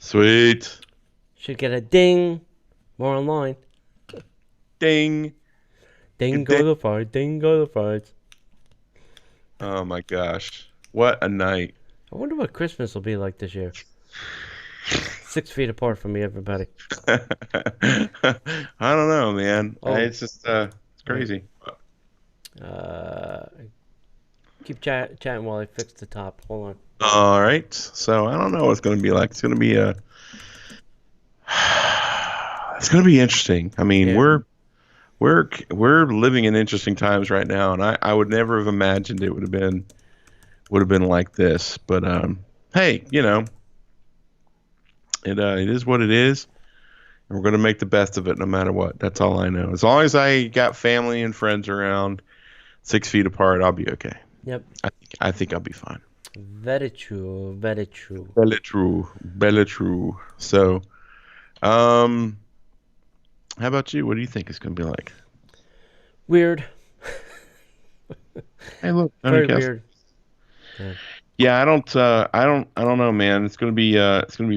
Sweet. Should get a ding. More online. Ding. Ding go the fight. Ding go the fight. Oh my gosh. What a night. I wonder what Christmas will be like this year. 6 feet apart from me, everybody. I don't know, man. Oh. It's just it's crazy. Keep chatting while I fix the top. Hold on. All right. So I don't know what it's going to be like. It's going to be it's going to be interesting. I mean, Yeah. we're living in interesting times right now, and I would never have imagined it would have been like this. But hey, it is what it is, and we're going to make the best of it no matter what. That's all I know. As long as I got family and friends around 6 feet apart, I'll be okay. Yep. I think I'll be fine. Very true. Very true. Very true. Very true. So, how about you? What do you think it's going to be like? Weird. Hey, look. Very weird. Yeah, I don't know, man. It's going to be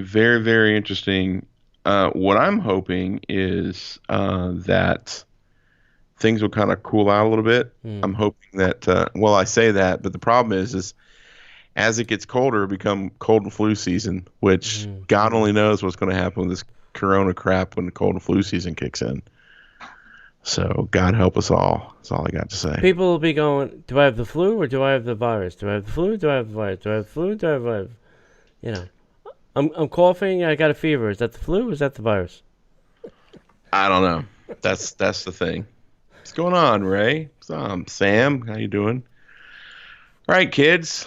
very, very interesting. What I'm hoping is that things will kind of cool out a little bit. I'm hoping that I say that, but the problem is as it gets colder, it become cold and flu season, which God only knows what's going to happen with this corona crap when the cold and flu season kicks in. So God help us all. That's all I got to say. People will be going, do I have the flu or do I have the virus? Do I have the flu? Do I have the virus? Do I have the flu? Do I have the virus? You know, I'm coughing. I got a fever. Is that the flu or is that the virus? I don't know. That's the thing. What's going on, Ray? Sam, how you doing? All right, kids.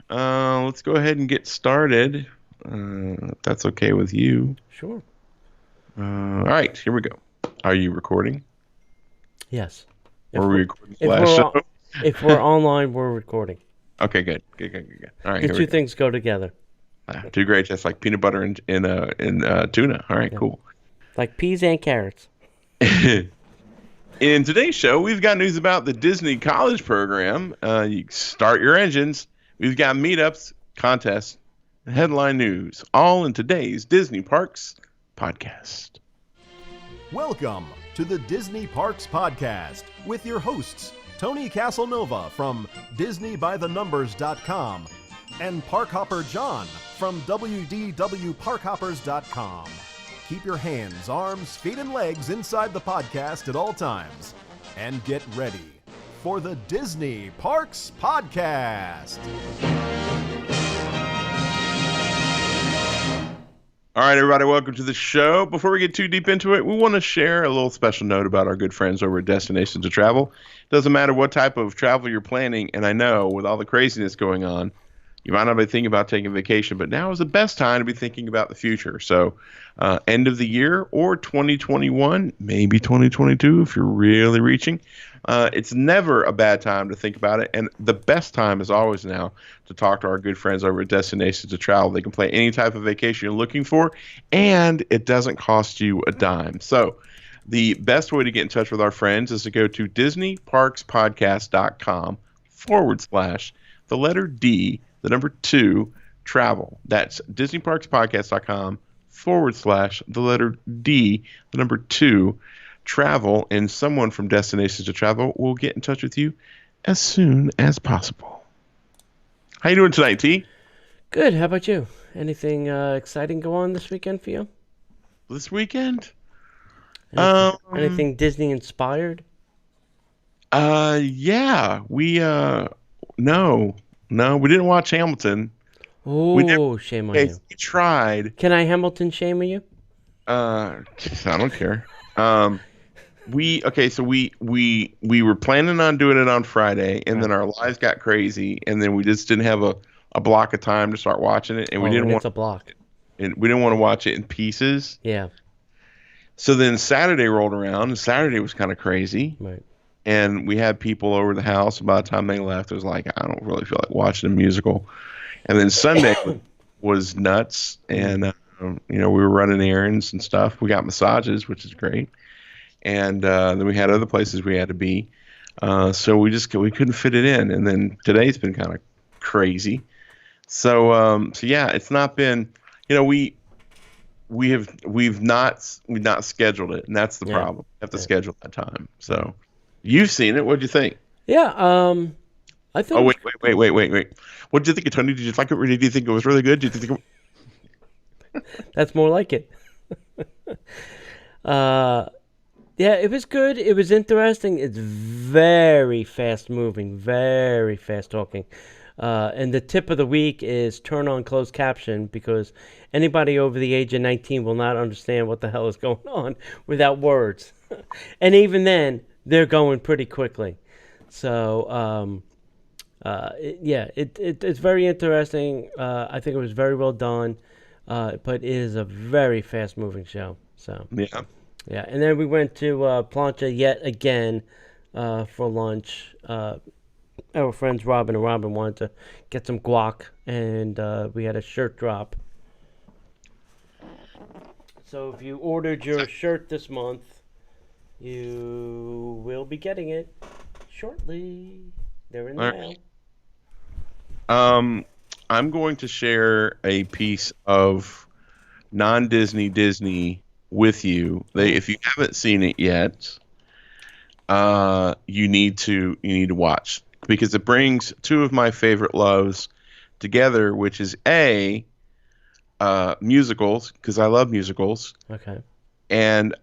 Let's go ahead and get started. If that's okay with you. Sure. All right, here we go. Are you recording? Yes. Or are we recording the last show? If we're online, we're recording. Okay, good. All right, The two things go together. Two great. That's like peanut butter and tuna. All right, cool. Like peas and carrots. In today's show, we've got news about the Disney College program. You start your engines. We've got meetups, contests, and headline news, all in today's Disney Parks podcast. Welcome to the Disney Parks Podcast with your hosts, Tony Casanova from DisneyByTheNumbers.com and Parkhopper John from WDWParkhoppers.com. Keep your hands, arms, feet, and legs inside the podcast at all times. And get ready for the Disney Parks Podcast. All right, everybody, welcome to the show. Before we get too deep into it, we want to share a little special note about our good friends over at Destinations to Travel. Doesn't matter what type of travel you're planning, and I know with all the craziness going on, you might not be thinking about taking a vacation, but now is the best time to be thinking about the future. So end of the year or 2021, maybe 2022 if you're really reaching. It's never a bad time to think about it. And the best time is always now to talk to our good friends over at Destinations to Travel. They can play any type of vacation you're looking for, and it doesn't cost you a dime. So the best way to get in touch with our friends is to go to DisneyParksPodcast.com/D, the number 2, travel. That's DisneyParksPodcast.com/D, the number 2, travel, and someone from Destinations to Travel will get in touch with you as soon as possible. How you doing tonight, T? Good. How about you? Anything exciting go on this weekend for you? This weekend? Anything Disney inspired? Yeah. No, we didn't watch Hamilton. Oh, shame on you. We tried. Can I Hamilton shame on you? I don't care. We were planning on doing it on Friday, and then our lives got crazy, and then we just didn't have a block of time to start watching it, and we didn't want a block. And we didn't want to watch it in pieces. Yeah. So then Saturday rolled around, and Saturday was kind of crazy. Right. And we had people over the house. By the time they left, it was like, I don't really feel like watching a musical. And then Sunday was nuts, and we were running errands and stuff. We got massages, which is great. And then we had other places we had to be. So we couldn't fit it in. And then today's been kind of crazy. So yeah, it's not been, we've not scheduled it, and that's the problem. We have to schedule that time. So, you've seen it. What'd you think? Yeah. I thought. Oh wait. What did you think of Tony? Did you like it? Or did you think it was really good? Did you think? That's more like it. Yeah, it was good. It was interesting. It's very fast moving, very fast talking. And the tip of the week is turn on closed caption, because anybody over the age of 19 will not understand what the hell is going on without words. And even then, they're going pretty quickly. So, it's very interesting. I think it was very well done, but it is a very fast moving show. So yeah, and then we went to Plancha yet again for lunch. Our friends Robin and Robin wanted to get some guac, and we had a shirt drop. So if you ordered your shirt this month, you will be getting it shortly. They're in the mail. I'm going to share a piece of non-Disney Disney with you. If you haven't seen it yet, you need to watch, because it brings two of my favorite loves together, which is musicals, because I love musicals. Okay. And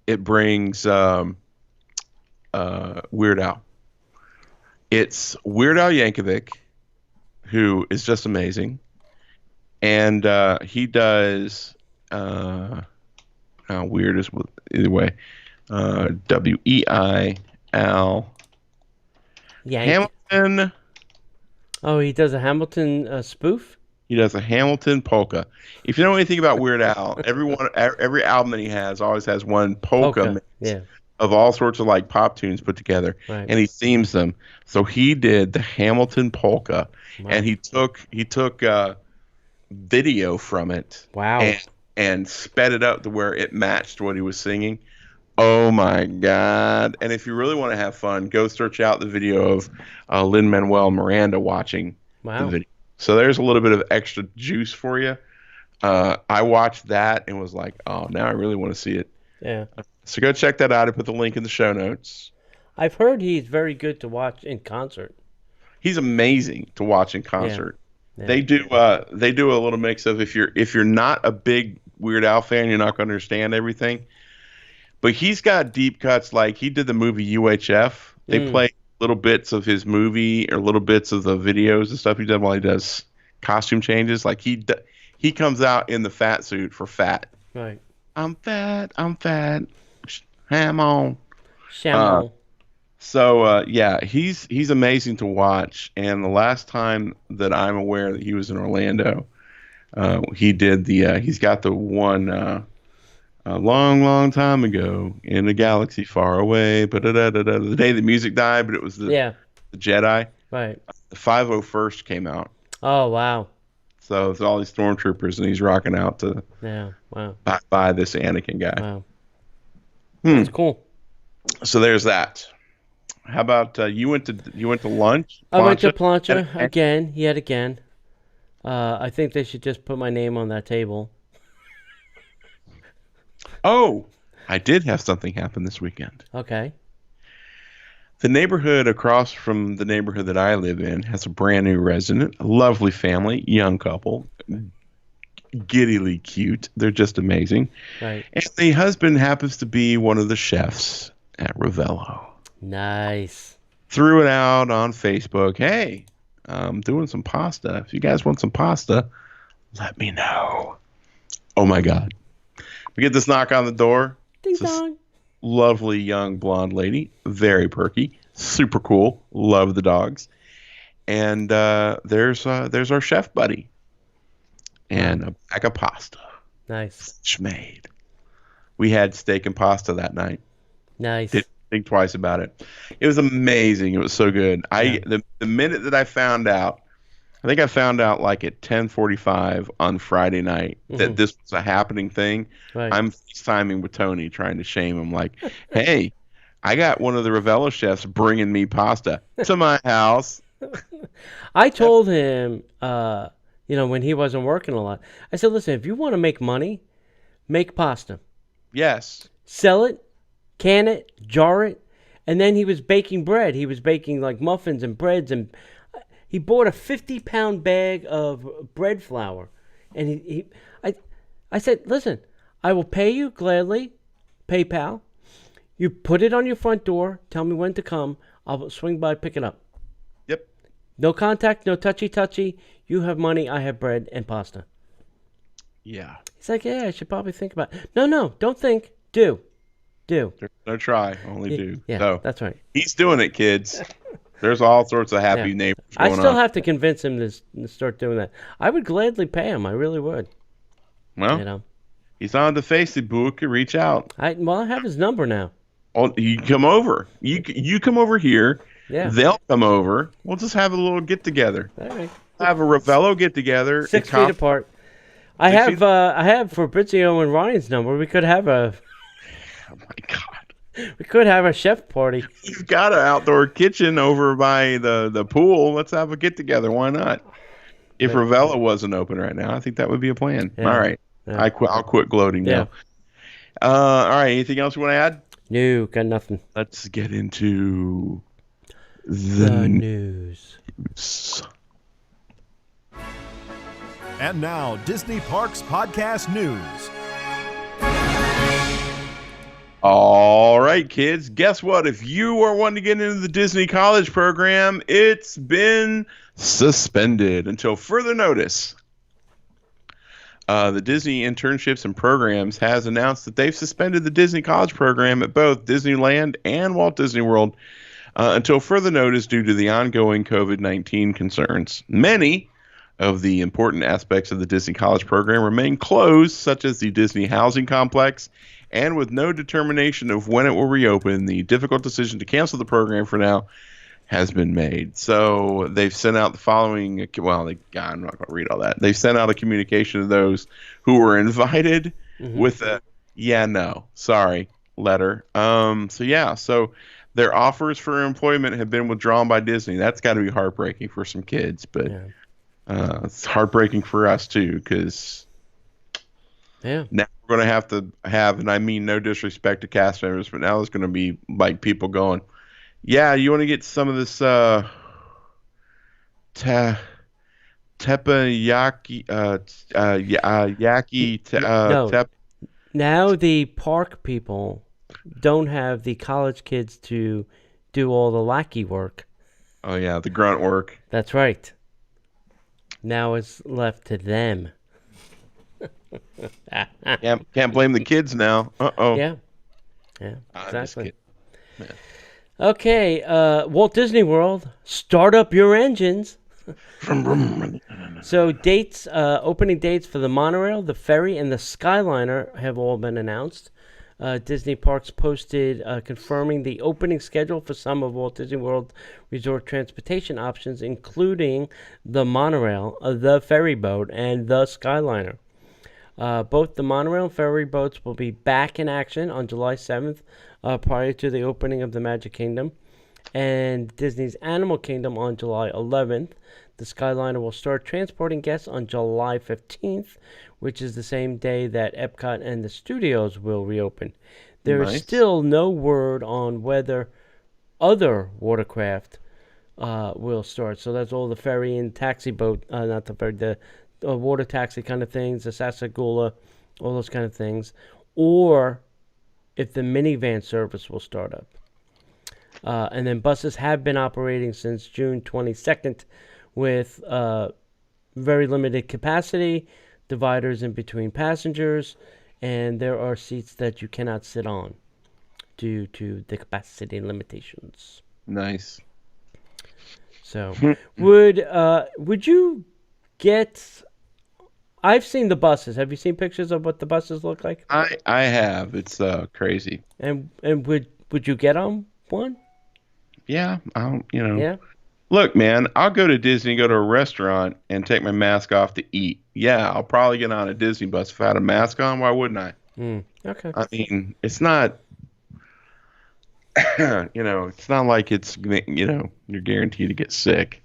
it brings Weird Al. It's Weird Al Yankovic, who is just amazing, and he does weird is either way. W-E-I-L. Hamilton. Oh, he does a Hamilton spoof? He does a Hamilton polka. If you know anything about Weird Al, every album that he has always has one polka mix of all sorts of like pop tunes put together, and he themes them. So he did the Hamilton polka, and he took video from it. Wow. And sped it up to where it matched what he was singing. Oh my God. And if you really want to have fun, go search out the video of Lin-Manuel Miranda watching the video. So there's a little bit of extra juice for you. I watched that and was like, oh, now I really want to see it. Yeah. So go check that out. I put the link in the show notes. I've heard he's very good to watch in concert. He's amazing to watch in concert. Yeah. They do a little mix of, if you're not a big Weird Al fan, you're not going to understand everything. But he's got deep cuts. Like he did the movie UHF. They play little bits of his movie or little bits of the videos and stuff he done while he does costume changes. Like he comes out in the fat suit for Fat. Right. I'm fat. Ham on. Shamble. He's amazing to watch. And the last time that I'm aware that he was in Orlando, he did he's got the one a long time ago in a galaxy far away, the day the music died, but it was the Jedi. Right. The 501st came out. Oh wow. So it's all these stormtroopers, and he's rocking out to by this Anakin guy. Wow. That's cool. So there's that. How about you went to lunch? I went to Plancha yet again. I think they should just put my name on that table. Oh, I did have something happen this weekend. Okay. The neighborhood across from the neighborhood that I live in has a brand new resident, a lovely family, young couple, giddily cute. They're just amazing. Right. And the husband happens to be one of the chefs at Ravello. Nice. Threw it out on Facebook. Hey, I'm doing some pasta. If you guys want some pasta, let me know. Oh my God. We get this knock on the door. Ding dong. Lovely young blonde lady, very perky, super cool. Love the dogs. And there's our chef buddy, and a bag of pasta. Nice. Made. We had steak and pasta that night. Nice. Didn't think twice about it. It was amazing. It was so good. The minute that I found out, I think I found out like at 10:45 on Friday night that this was a happening thing. Right. I'm FaceTiming with Tony, trying to shame him, like, hey, I got one of the Ravello chefs bringing me pasta to my house. I told him, when he wasn't working a lot, I said, listen, if you want to make money, make pasta, Yes. sell it, can it, jar it, and then he was baking bread. He was baking like muffins and breads, and he bought a 50-pound bag of bread flour. And I said, listen, I will pay you gladly, PayPal. You put it on your front door. Tell me when to come. I'll swing by, pick it up. Yep. No contact, no touchy-touchy. You have money, I have bread and pasta. Yeah. He's like, yeah, I should probably think about it. No, don't think. Do. There's no try, only do. Yeah, So that's right. he's doing it, kids. There's all sorts of happy neighbors I going still on. have to convince him to start doing that. I would gladly pay him. I really would. Well, You know, he's on the Facebook. Reach out. I have his number now. Oh, you come over. You come over here. Yeah. They'll come over. We'll just have a little get together. All right. Have a Ravello get together. 6 feet apart. I have Fabrizio and Ryan's number. We could have Oh my God. we could have a chef party. You've got an outdoor kitchen over by the pool. Let's have a get together. Why not? If Ravello wasn't open right now, I think that would be a plan. Yeah. All right. Yeah. I'll quit gloating now. All right. Anything else you want to add? No, got nothing. Let's get into The news. And now, Disney Parks Podcast News. All right, kids. Guess what? If you are wanting to get into the Disney College program, it's been suspended until further notice. The Disney Internships and Programs has announced that they've suspended the Disney College program at both Disneyland and Walt Disney World until further notice due to the ongoing COVID-19 concerns. Many of the important aspects of the Disney College program remain closed, such as the Disney Housing Complex, and with no determination of when it will reopen, the difficult decision to cancel the program for now has been made. So they've sent out the following, I'm not going to read all that. They've sent out a communication to those who were invited with a, sorry letter. So their offers for employment have been withdrawn by Disney. That's got to be heartbreaking for some kids, but it's heartbreaking for us too, because now we're going to have, and I mean no disrespect to cast members, but now there's going to be like people going, yeah, you want to get some of this teppanyaki, Now the park people don't have the college kids to do all the lackey work. Oh yeah, the grunt work. That's right. Now it's left to them. Can't blame the kids now. Yeah, exactly. Okay, Walt Disney World, start up your engines. So opening dates for the monorail, the ferry, and the Skyliner have all been announced. Disney Parks posted confirming the opening schedule for some of Walt Disney World Resort transportation options, including the monorail, the ferry boat, and the Skyliner. Both the monorail and ferry boats will be back in action on July 7th, prior to the opening of the Magic Kingdom, and Disney's Animal Kingdom on July 11th. The Skyliner will start transporting guests on July 15th, which is the same day that Epcot and the studios will reopen. There is still no word on whether other watercraft will start. So that's all the ferry and taxi boat, not the ferry, the water taxi kind of things, the Sasagula, all those kind of things, or if the minivan service will start up. And then buses have been operating since June 22nd with very limited capacity, dividers in between passengers, and there are seats that you cannot sit on due to the capacity limitations. Nice. So, would you get? I've seen the buses. Have you seen pictures of what the buses look like? I have. It's crazy. And would you get on one? Yeah, Yeah. Look, man, I'll go to Disney, go to a restaurant, and take my mask off to eat. Yeah, I'll probably get on a Disney bus if I had a mask on. Why wouldn't I? Okay. I mean, it's not, it's not like it's, you're guaranteed to get sick.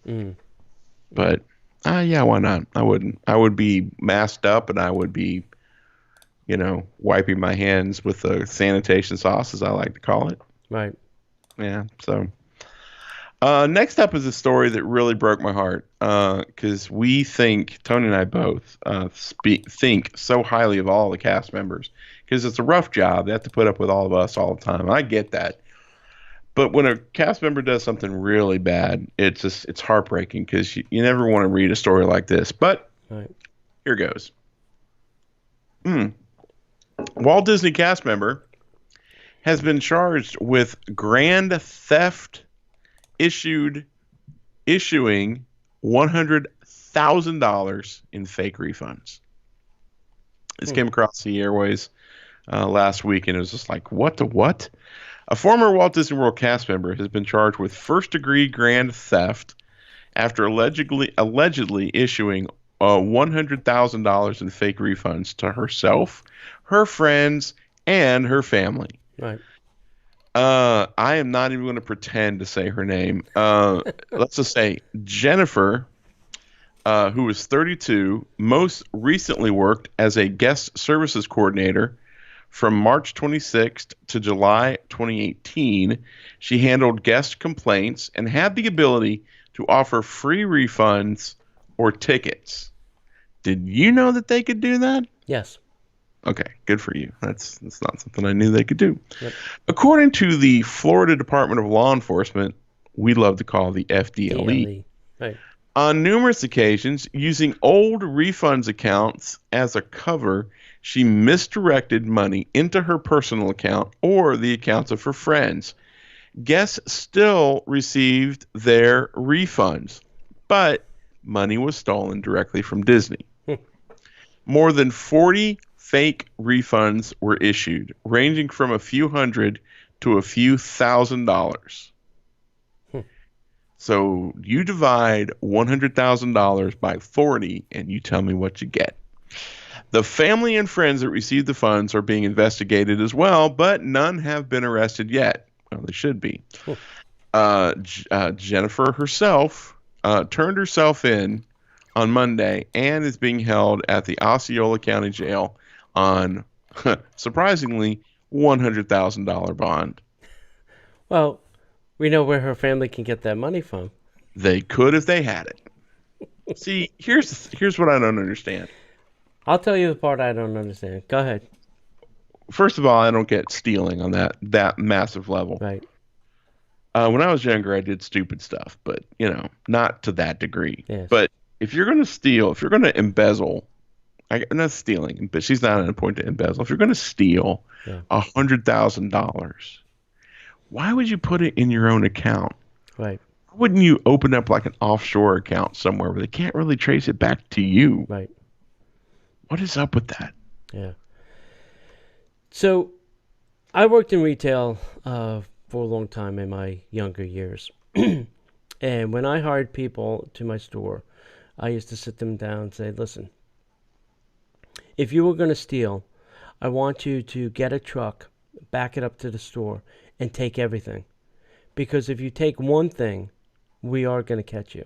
But, yeah, why not? I wouldn't. I would be masked up, and I would be wiping my hands with the sanitation sauce, as I like to call it. Right. Yeah. So next up is a story that really broke my heart because Tony and I both think so highly of all the cast members because it's a rough job. They have to put up with all of us all the time. And I get that. But when a cast member does something really bad, it's heartbreaking because you never want to read a story like this. But Here goes. Walt Disney cast member has been charged with grand theft issuing $100,000 in fake refunds. This came across the airways last week, and it was just like, what the what? A former Walt Disney World cast member has been charged with first-degree grand theft after allegedly issuing $100,000 in fake refunds to herself, her friends, and her family. Right. I am not even going to pretend to say her name. Let's just say Jennifer, who is 32, most recently worked as a guest services coordinator from March 26th to July 2018. She handled guest complaints and had the ability to offer free refunds or tickets. Did you know that they could do that? Yes. Okay, good for you. That's not something I knew they could do. Yep. According to the Florida Department of Law Enforcement, we love to call the FDLE, Right. on numerous occasions, using old refunds accounts as a cover, she misdirected money into her personal account or the accounts of her friends. Guests still received their refunds, but money was stolen directly from Disney. More than 40 fake refunds were issued, ranging from a few hundred to a few $1,000s. So you divide $100,000 by 40 and you tell me what you get. The family and friends that received the funds are being investigated as well, but none have been arrested yet. Well, they should be. Jennifer herself turned herself in on Monday and is being held at the Osceola County Jail on, surprisingly, $100,000 bond. Well, we know where her family can get that money from. They could if they had it. See, here's what I don't understand. I'll tell you the part I don't understand. Go ahead. First of all, I don't get stealing on that massive level. Right. When I was younger, I did stupid stuff, but, not to that degree. Yes. But if you're going to steal, if you're going to embezzle, not stealing, but she's not at a point to embezzle. If you're going to steal $100,000, why would you put it in your own account? Right. Why wouldn't you open up like an offshore account somewhere where they can't really trace it back to you? Right. What is up with that? Yeah. So, I worked in retail for a long time in my younger years. And when I hired people to my store, I used to sit them down and say, listen, if you were going to steal, I want you to get a truck, back it up to the store, and take everything. Because if you take one thing, we are going to catch you.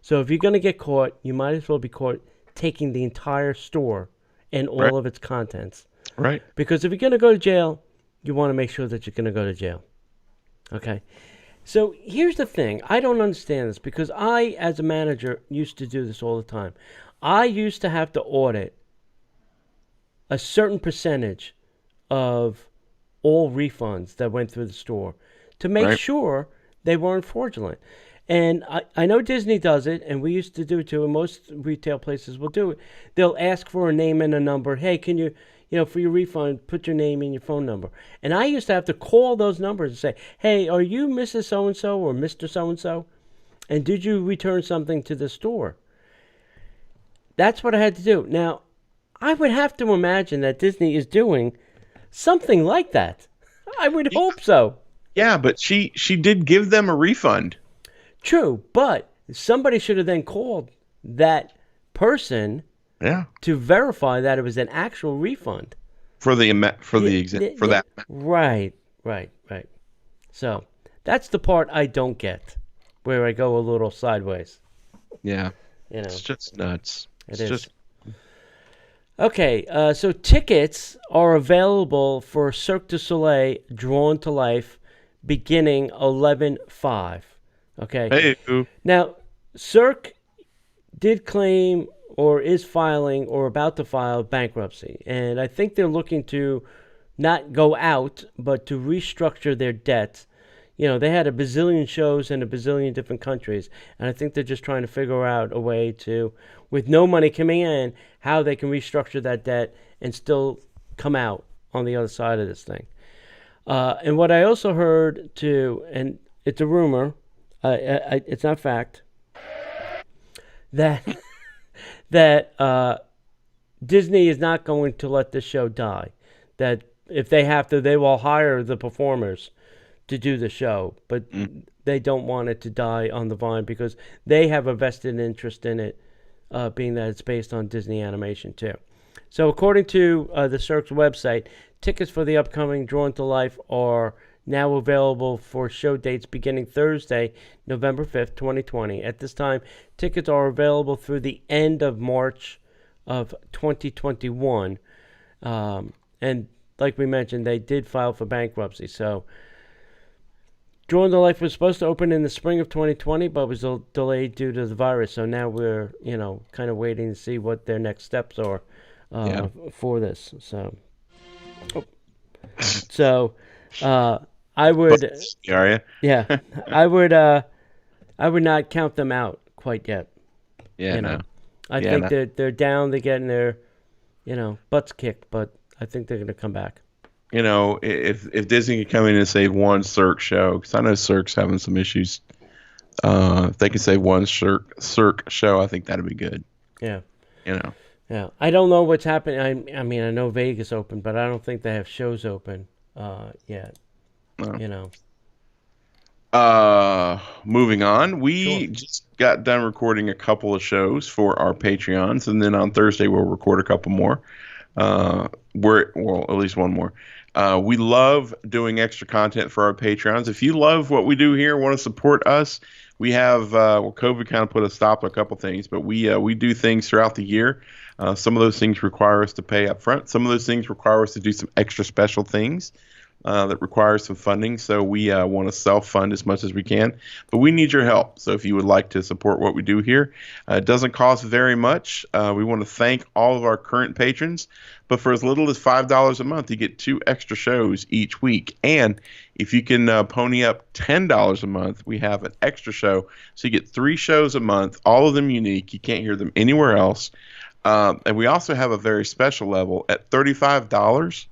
So if you're going to get caught, you might as well be caught taking the entire store and all of its contents. Right. Because if you're going to go to jail, you want to make sure that you're going to go to jail. Okay? So here's the thing. I don't understand this because I, as a manager, used to do this all the time. I used to have to audit a certain percentage of all refunds that went through the store to make sure they weren't fraudulent. And I know Disney does it, and we used to do it too, and most retail places will do it. They'll ask for a name and a number. Hey, can you, for your refund, put your name and your phone number. And I used to have to call those numbers and say, hey, are you Mrs. So-and-so or Mr. So-and-so? And did you return something to the store? That's what I had to do. Now, I would have to imagine that Disney is doing something like that. I would hope so. Yeah, but she did give them a refund. True, but somebody should have then called that person to verify that it was an actual refund for that. Right. So that's the part I don't get, where I go a little sideways. Yeah, it's just nuts. It is. Okay, so tickets are available for Cirque du Soleil Drawn to Life beginning 11/5. Okay. Hey, Now, Cirque did claim or is filing or about to file bankruptcy, and I think they're looking to not go out, but to restructure their debt. You know, they had a bazillion shows in a bazillion different countries, and I think they're just trying to figure out a way to, with no money coming in, how they can restructure that debt and still come out on the other side of this thing. And what I also heard too, and it's a rumor, it's not fact, that that Disney is not going to let this show die. That if they have to, they will hire the performers to do the show, but they don't want it to die on the vine because they have a vested interest in it, being that it's based on Disney animation too. So according to the Cirque's website, tickets for the upcoming Drawn to Life are now available for show dates beginning Thursday, November 5th, 2020. At this time, tickets are available through the end of March of 2021. And like we mentioned, they did file for bankruptcy. So Drawn to Life was supposed to open in the spring of 2020, but was delayed due to the virus. So now we're, kind of waiting to see what their next steps are for this. So, I would, are you? yeah, I would not count them out quite yet. Yeah, no. I Yeah, think they're down. They're getting their, butts kicked, but I think they're going to come back. If Disney could come in and save one Cirque show, because I know Cirque's having some issues, if they could save one Cirque show, I think that'd be good. Yeah. Yeah. I don't know what's happening. I mean, I know Vegas open, but I don't think they have shows open yet. No. Moving on, we just got done recording a couple of shows for our Patreons, and then on Thursday we'll record a couple more. At least one more. We love doing extra content for our Patreons. If you love what we do here, want to support us, we have COVID kind of put a stop to a couple things, but we do things throughout the year. Some of those things require us to pay up front. Some of those things require us to do some extra special things that require some funding. So we want to self-fund as much as we can, but we need your help. So if you would like to support what we do here, it doesn't cost very much. We want to thank all of our current patrons, but for as little as $5 a month, you get 2 extra shows each week. And if you can pony up $10 a month, we have an extra show. So you get 3 shows a month, all of them unique. You can't hear them anywhere else. And we also have a very special level at $35.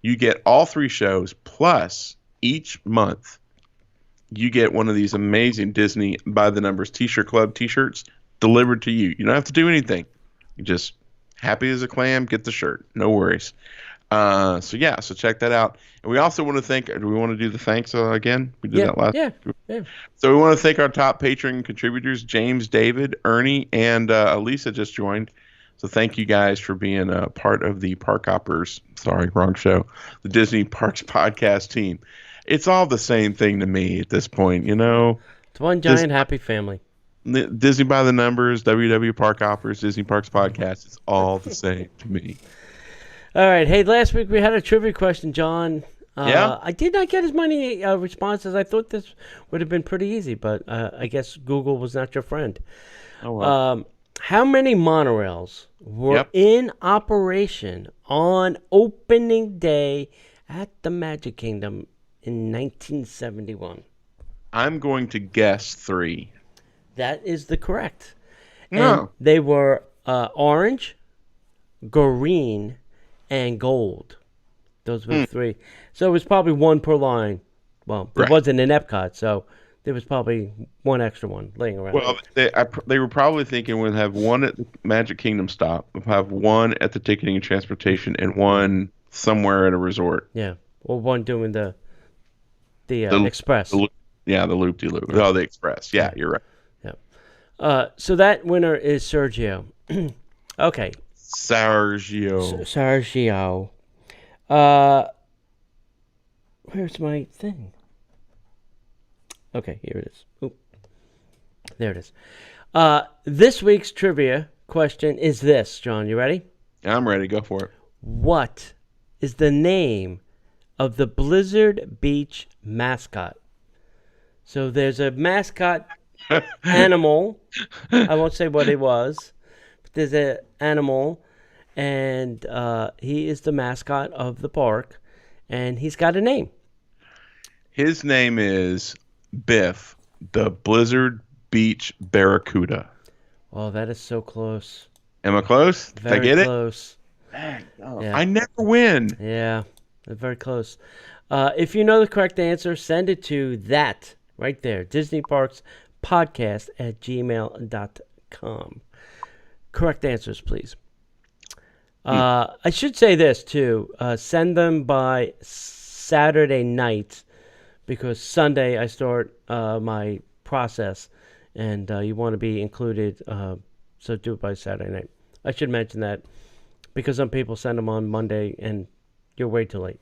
You get all 3 shows, plus each month you get one of these amazing Disney by the Numbers T-shirt Club T-shirts delivered to you. You don't have to do anything. You just happy as a clam, get the shirt. No worries. So check that out. And we also want to thank. Do we want to do the thanks again? We did that last. Yeah. So we want to thank our top patron contributors: James, David, Ernie, and Elisa just joined. So thank you guys for being a part of the Parkhoppers. Sorry, wrong show. The Disney Parks podcast team. It's all the same thing to me at this point, It's one giant happy family. Disney by the Numbers, WDWParkhoppers, Disney Parks podcast. It's all the same to me. All right. Hey, last week we had a trivia question, John. Yeah? I did not get as many responses. I thought this would have been pretty easy, but I guess Google was not your friend. Oh, well. How many monorails were in operation on opening day at the Magic Kingdom in 1971? I'm going to guess 3. That is the correct. No. And they were orange, green, and gold. Those were the 3. So it was probably 1 per line. Well, there wasn't an Epcot, so there was probably 1 extra one laying around. Well, they were probably thinking we'll have 1 at the Magic Kingdom stop, we'll have 1 at the ticketing and transportation, and 1 somewhere at a resort. Yeah, or 1 doing the Express. The loop-de-loop. Yeah. Oh, the Express. Yeah, you're right. Yeah. So that winner is Sergio. Okay. Sergio. Where's my thing? Okay, here it is. Oop. There it is. This week's trivia question is this, John. You ready? I'm ready. Go for it. What is the name of the Blizzard Beach mascot? So there's a mascot animal. I won't say what it was. But there's an animal, and he is the mascot of the park, and he's got a name. His name is Biff, the Blizzard Beach Barracuda. Oh, that is so close. Am I close? Did I get close. it? Yeah. I never win. Yeah, very close. If you know the correct answer, send it to that right there, DisneyParksPodcast@gmail.com. Correct answers, please. I should say this, too. Send them by Saturday night, because Sunday I start my process, and you want to be included, so do it by Saturday night. I should mention that, because some people send them on Monday, and you're way too late.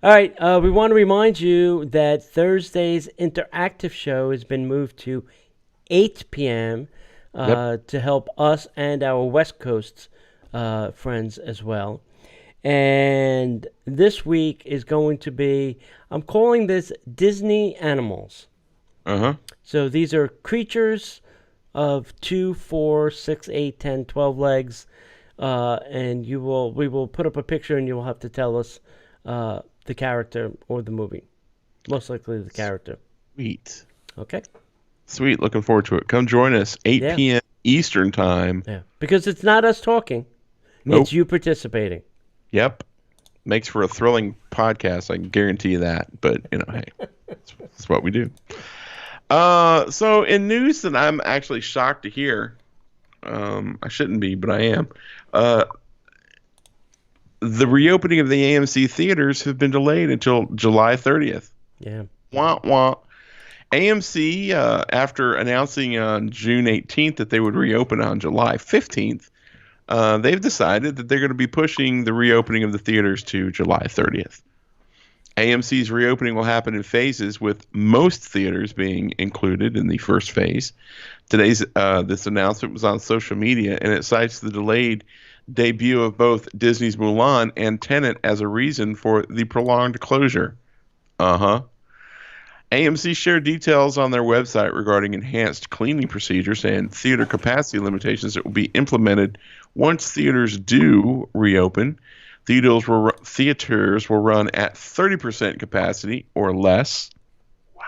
All right, we want to remind you that Thursday's interactive show has been moved to 8 p.m. To help us and our West Coast friends as well. And this week is going to be, I'm calling this Disney Animals. So these are creatures of 2, 4, 6, 8, 10, 12 legs. And we will put up a picture, and you will have to tell us the character or the movie. Most likely the character. Sweet. Okay. Sweet. Looking forward to it. Come join us, 8 p.m. Eastern time. Yeah. Because it's not us talking. Nope. It's you participating. Yep. Makes for a thrilling podcast. I can guarantee you that. But, hey, that's what we do. So in news that I'm actually shocked to hear, I shouldn't be, but I am. The reopening of the AMC Theaters have been delayed until July 30th. Yeah. Wah, wah. AMC, after announcing on June 18th that they would reopen on July 15th, they've decided that they're going to be pushing the reopening of the theaters to July 30th. AMC's reopening will happen in phases, with most theaters being included in the first phase. Today's this announcement was on social media, and it cites the delayed debut of both Disney's Mulan and Tenet as a reason for the prolonged closure. AMC shared details on their website regarding enhanced cleaning procedures and theater capacity limitations that will be implemented once theaters do reopen. Theaters will run at 30% capacity or less. Wow.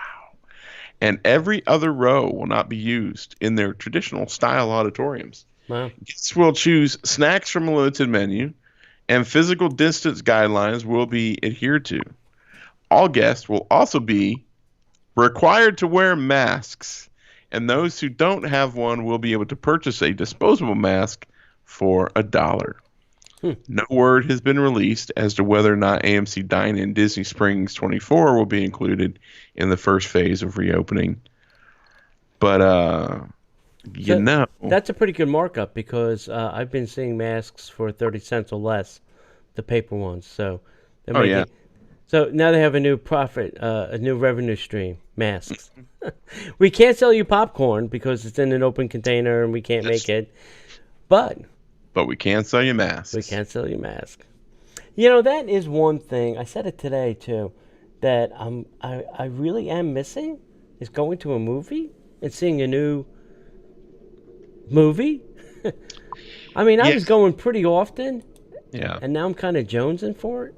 And every other row will not be used in their traditional style auditoriums. Wow. Guests will choose snacks from a limited menu, and physical distance guidelines will be adhered to. All guests will also be required to wear masks, and those who don't have one will be able to purchase a disposable mask for $1. No word has been released as to whether or not AMC Dine-In Disney Springs 24 will be included in the first phase of reopening. But, that's a pretty good markup, because I've been seeing masks for 30 cents or less, the paper ones. So they're making, so now they have a new profit, a new revenue stream, masks. We can't sell you popcorn because it's in an open container and we can't make it. But we can sell you masks. We can sell you masks. That is one thing. I said it today too, that I really am missing, is going to a movie and seeing a new movie. I mean, I was going pretty often. Yeah. And now I'm kind of jonesing for it.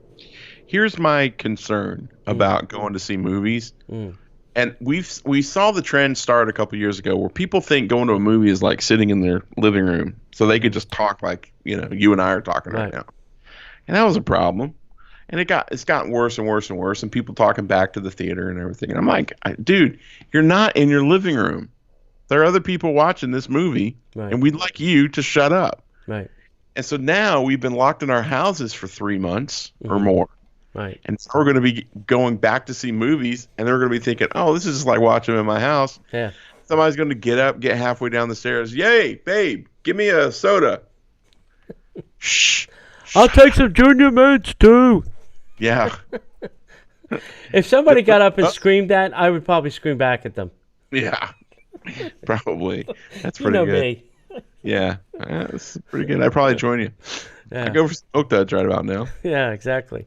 Here's my concern about going to see movies. And we saw the trend start a couple years ago where people think going to a movie is like sitting in their living room so they could just talk like, you and I are talking right now. And that was a problem. And it's gotten worse and worse and worse, and people talking back to the theater and everything. And I'm like, dude, you're not in your living room. There are other people watching this movie, and we'd like you to shut up. Right. And so now we've been locked in our houses for 3 months or more. Right. And so we're going to be going back to see movies, and they're going to be thinking, oh, this is just like watching them in my house. Yeah. Somebody's going to get up, get halfway down the stairs. Yay, babe, give me a soda. Shh. I'll take some Junior Mints, too. Yeah. If somebody got up and screamed that, I would probably scream back at them. Yeah. Probably. That's pretty good. Me. Yeah, that's pretty good. I'd probably join you. I Yeah, go for Smoke Duds right about now. yeah, exactly.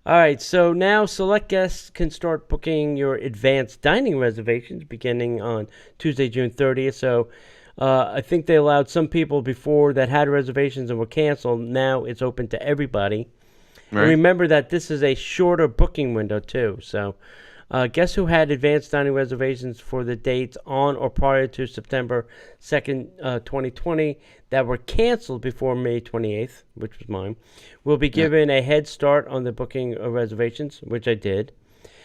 All right, so now select guests can start booking your advanced dining reservations beginning on Tuesday, June 30th. So I think they allowed some people before that had reservations and were canceled. Now it's open to everybody. And Right? remember that this is a shorter booking window, too. So guests who had advanced dining reservations for the dates on or prior to September 2nd, 2020 that were canceled before May 28th, which was mine, will be given a head start on the booking of reservations, which I did.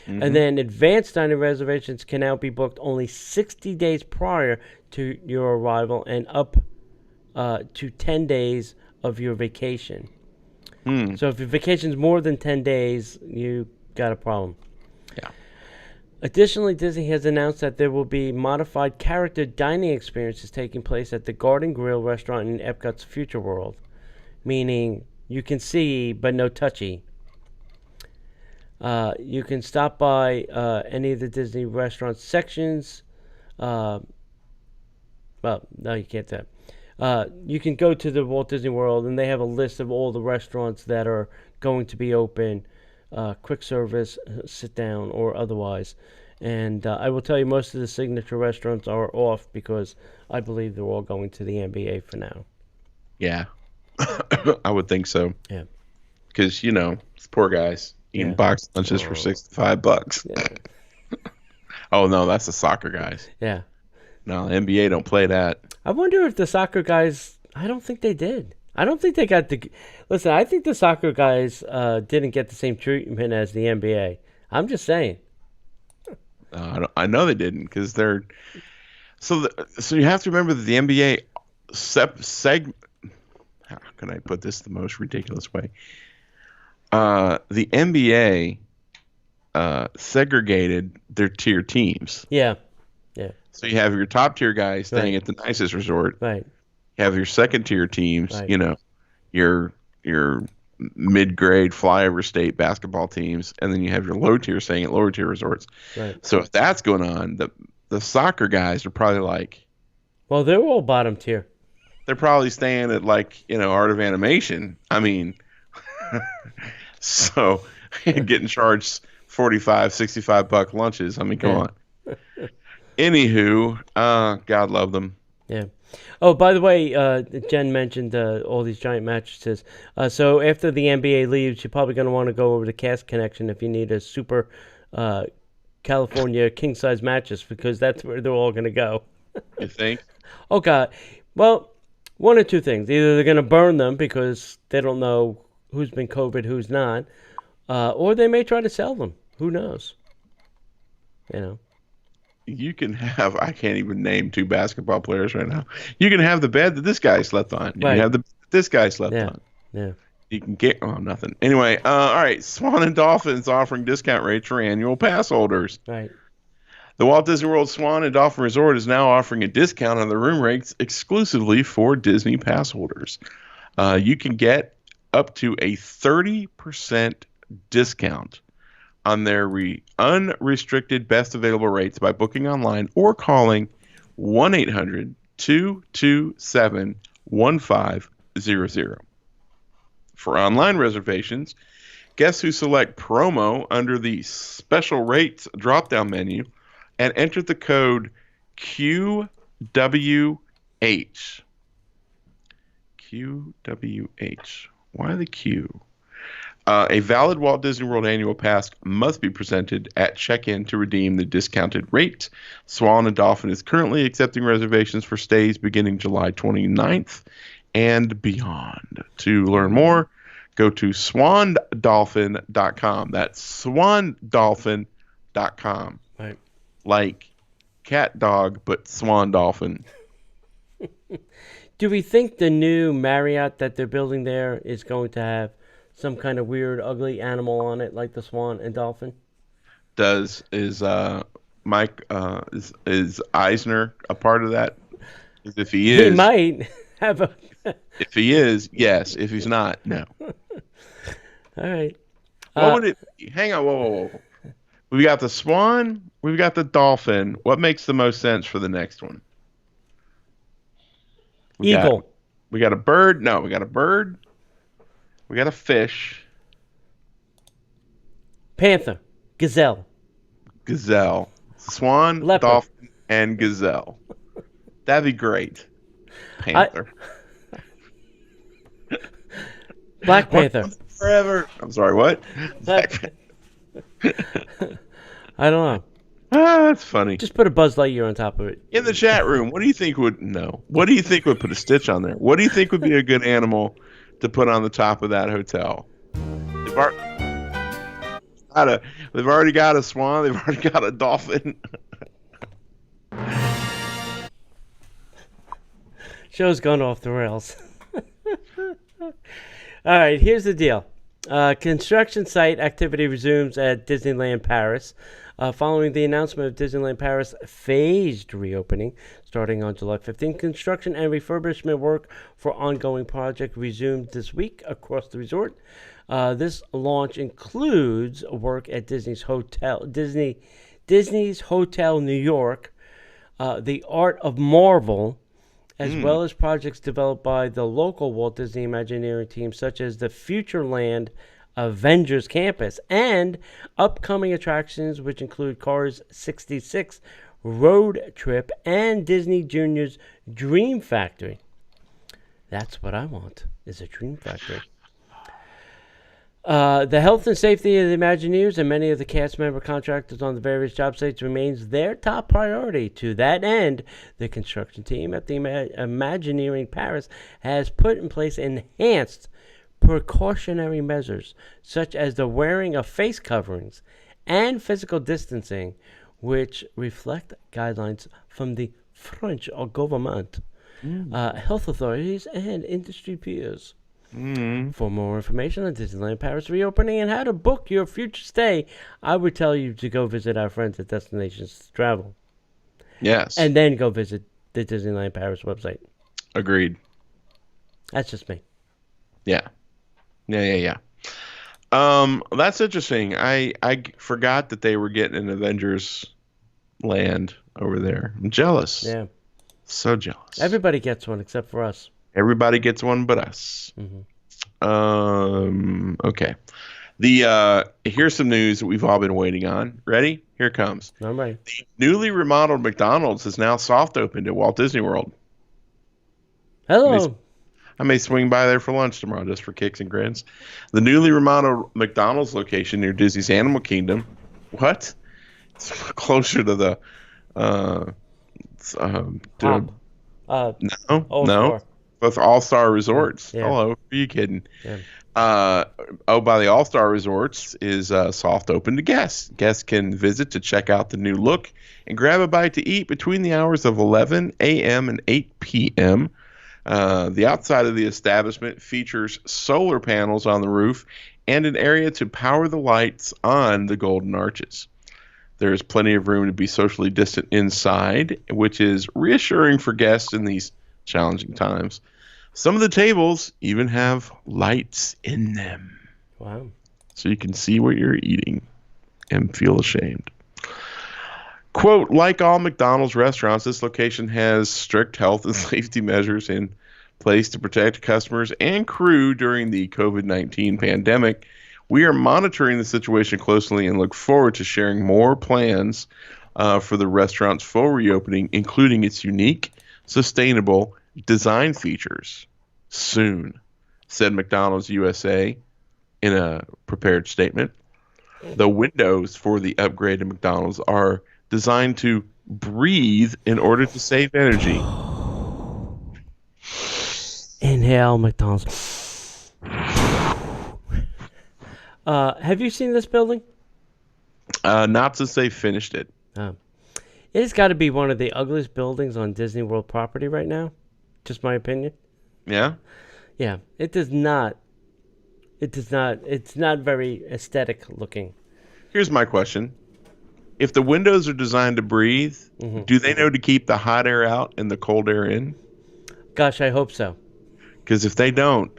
And then advanced dining reservations can now be booked only 60 days prior to your arrival and up to 10 days of your vacation. So if your vacation's more than 10 days, you got a problem. Yeah. Additionally, Disney has announced that there will be modified character dining experiences taking place at the Garden Grill restaurant in Epcot's Future World, meaning you can see but no touchy. You can stop by any of the Disney restaurant sections. Well, no, you can't do that. You can go to the Walt Disney World, and they have a list of all the restaurants that are going to be open, quick service, sit down, or otherwise. And I will tell you, most of the signature restaurants are off because I believe they're all going to the NBA for now. Yeah. I would think so. Yeah. Because, it's poor guys eating Yeah. box lunches for $65. Yeah. Oh, no, that's the soccer guys. Yeah. No, the NBA don't play that. I wonder if the soccer guys, I don't think they did. I don't think they got the. Listen, I think the soccer guys didn't get the same treatment as the NBA. I'm just saying. I know they didn't because they're. So you have to remember that the NBA how can I put this the most ridiculous way? The NBA segregated their tier teams. Yeah. Yeah. So you have your top tier guys staying at the nicest resort. Right. You have your second tier teams, Right. your mid-grade flyover state basketball teams, and then you have your low tier staying at lower tier resorts. Right. So if that's going on, the soccer guys are probably like, Well, they're all bottom tier. they're probably staying at Art of Animation. I mean, so getting charged $45-$65 lunches. I mean, come on. Anywho, God love them. Yeah. Oh, by the way, Jen mentioned all these giant mattresses. So after the NBA leaves, you're probably going to want to go over to Cast Connection if you need a super California king-size mattress, because that's where they're all going to go. You think? Oh, God. Well, one or two things. Either they're going to burn them because they don't know who's been COVID, who's not, or they may try to sell them. Who knows? You can have, I can't even name two basketball players right now. You can have the bed that this guy slept on. You can have the bed that this guy slept on. Yeah. You can get, nothing. Anyway, all right. Swan and Dolphins offering discount rates for annual pass holders. Right. The Walt Disney World Swan and Dolphin Resort is now offering a discount on the room rates exclusively for Disney pass holders. You can get up to a 30% discount on their unrestricted best available rates by booking online or calling 1-800-227-1500. For online reservations, guests who select promo under the special rates drop-down menu and enter the code QWH. QWH. Why the Q? A valid Walt Disney World annual pass must be presented at check-in to redeem the discounted rate. Swan and Dolphin is currently accepting reservations for stays beginning July 29th and beyond. To learn more, go to swandolphin.com. That's swandolphin.com. Right. Like cat dog, but swan dolphin. Do we think the new Marriott that they're building there is going to have some kind of weird, ugly animal on it, like the swan and dolphin? Is Eisner a part of that? If he is, He might have a. if he is, yes. If he's not, no. All right. What would it be? Hang on, whoa. We got the swan, we've got the dolphin. What makes the most sense for the next one? Eagle. We got a bird. No, we got a bird. We got a fish. Panther. Gazelle. Gazelle. Swan, Leopard. dolphin, and gazelle. That'd be great. Panther. Black Panther. Forever. I'm sorry, what? I don't know. That's funny. Just put a Buzz Lightyear on top of it. In the chat room, what do you think would What do you think would put a Stitch on there? What do you think would be a good animal to put on the top of that hotel? They've already got a swan. They've already got a dolphin. Show's gone off the rails. All right, here's the deal. Construction site activity resumes at Disneyland Paris. Following the announcement of Disneyland Paris phased reopening starting on July 15th, construction and refurbishment work for ongoing project resumed this week across the resort. This launch includes work at Disney's Hotel New York, the Art of Marvel, as well as projects developed by the local Walt Disney Imagineering team, such as the Futureland Avengers Campus, and upcoming attractions which include Cars 66 Road Trip and Disney Junior's Dream Factory. That's what I want, is a Dream Factory. The health and safety of the Imagineers and many of the cast member contractors on the various job sites remains their top priority. To that end, the construction team at the Imagineering Paris has put in place enhanced precautionary measures, such as the wearing of face coverings and physical distancing, which reflect guidelines from the French government, health authorities, and industry peers. For more information on Disneyland Paris reopening and how to book your future stay, I would tell you to go visit our friends at Destinations Travel. Yes. And then go visit the Disneyland Paris website. Agreed. That's just me. Yeah. That's interesting. I forgot that they were getting an Avengers land over there. I'm jealous. Yeah. So jealous. Everybody gets one except for us. Everybody gets one but us. Okay. Here's some news that we've all been waiting on. Ready? Here it comes. I'm ready. The newly remodeled McDonald's is now soft opened at Walt Disney World. Hello. I may swing by there for lunch tomorrow just for kicks and grins. The newly remodeled McDonald's location near Disney's Animal Kingdom. What? It's closer to the no. Both All-Star Resorts. Yeah. Hello. Are you kidding? Yeah. By the All-Star Resorts is soft open to guests. Guests can visit to check out the new look and grab a bite to eat between the hours of 11 a.m. and 8 p.m. The outside of the establishment features solar panels on the roof and an area to power the lights on the golden arches. There is plenty of room to be socially distant inside, which is reassuring for guests in these challenging times. Some of the tables even have lights in them. Wow. So you can see what you're eating and feel ashamed. Quote, like all McDonald's restaurants, this location has strict health and safety measures in place to protect customers and crew during the COVID-19 pandemic. We are monitoring the situation closely and look forward to sharing more plans for the restaurant's full reopening, including its unique, sustainable design features soon, said McDonald's USA in a prepared statement. The windows for the upgraded McDonald's are designed to breathe in order to save energy. Inhale, McDonald's. Have you seen this building? Not since they finished it. It has got to be one of the ugliest buildings on Disney World property right now. Just my opinion. Yeah? Yeah, it does not. It's not very aesthetic looking. Here's my question. If the windows are designed to breathe, do they know to keep the hot air out and the cold air in? Gosh, I hope so. Because if they don't...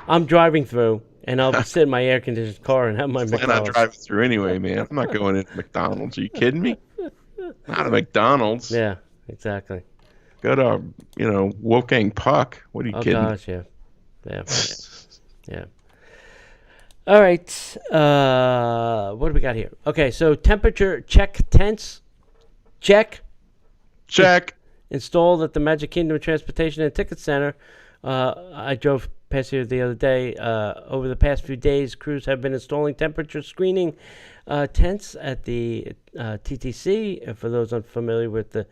I'm driving through, and I'll sit in my air-conditioned car and have my McDonald's. I'm not driving through anyway, man. I'm not going into McDonald's. Are you kidding me? Not a McDonald's. Yeah, exactly. Go to, Wolfgang Puck. What are you Oh kidding? gosh, yeah. Yeah. All right. What do we got here? Okay, so temperature check tents. Check. Installed at the Magic Kingdom Transportation and Ticket Center. I drove past here the other day. Over the past few days, crews have been installing temperature screening tents at the TTC. For those unfamiliar with the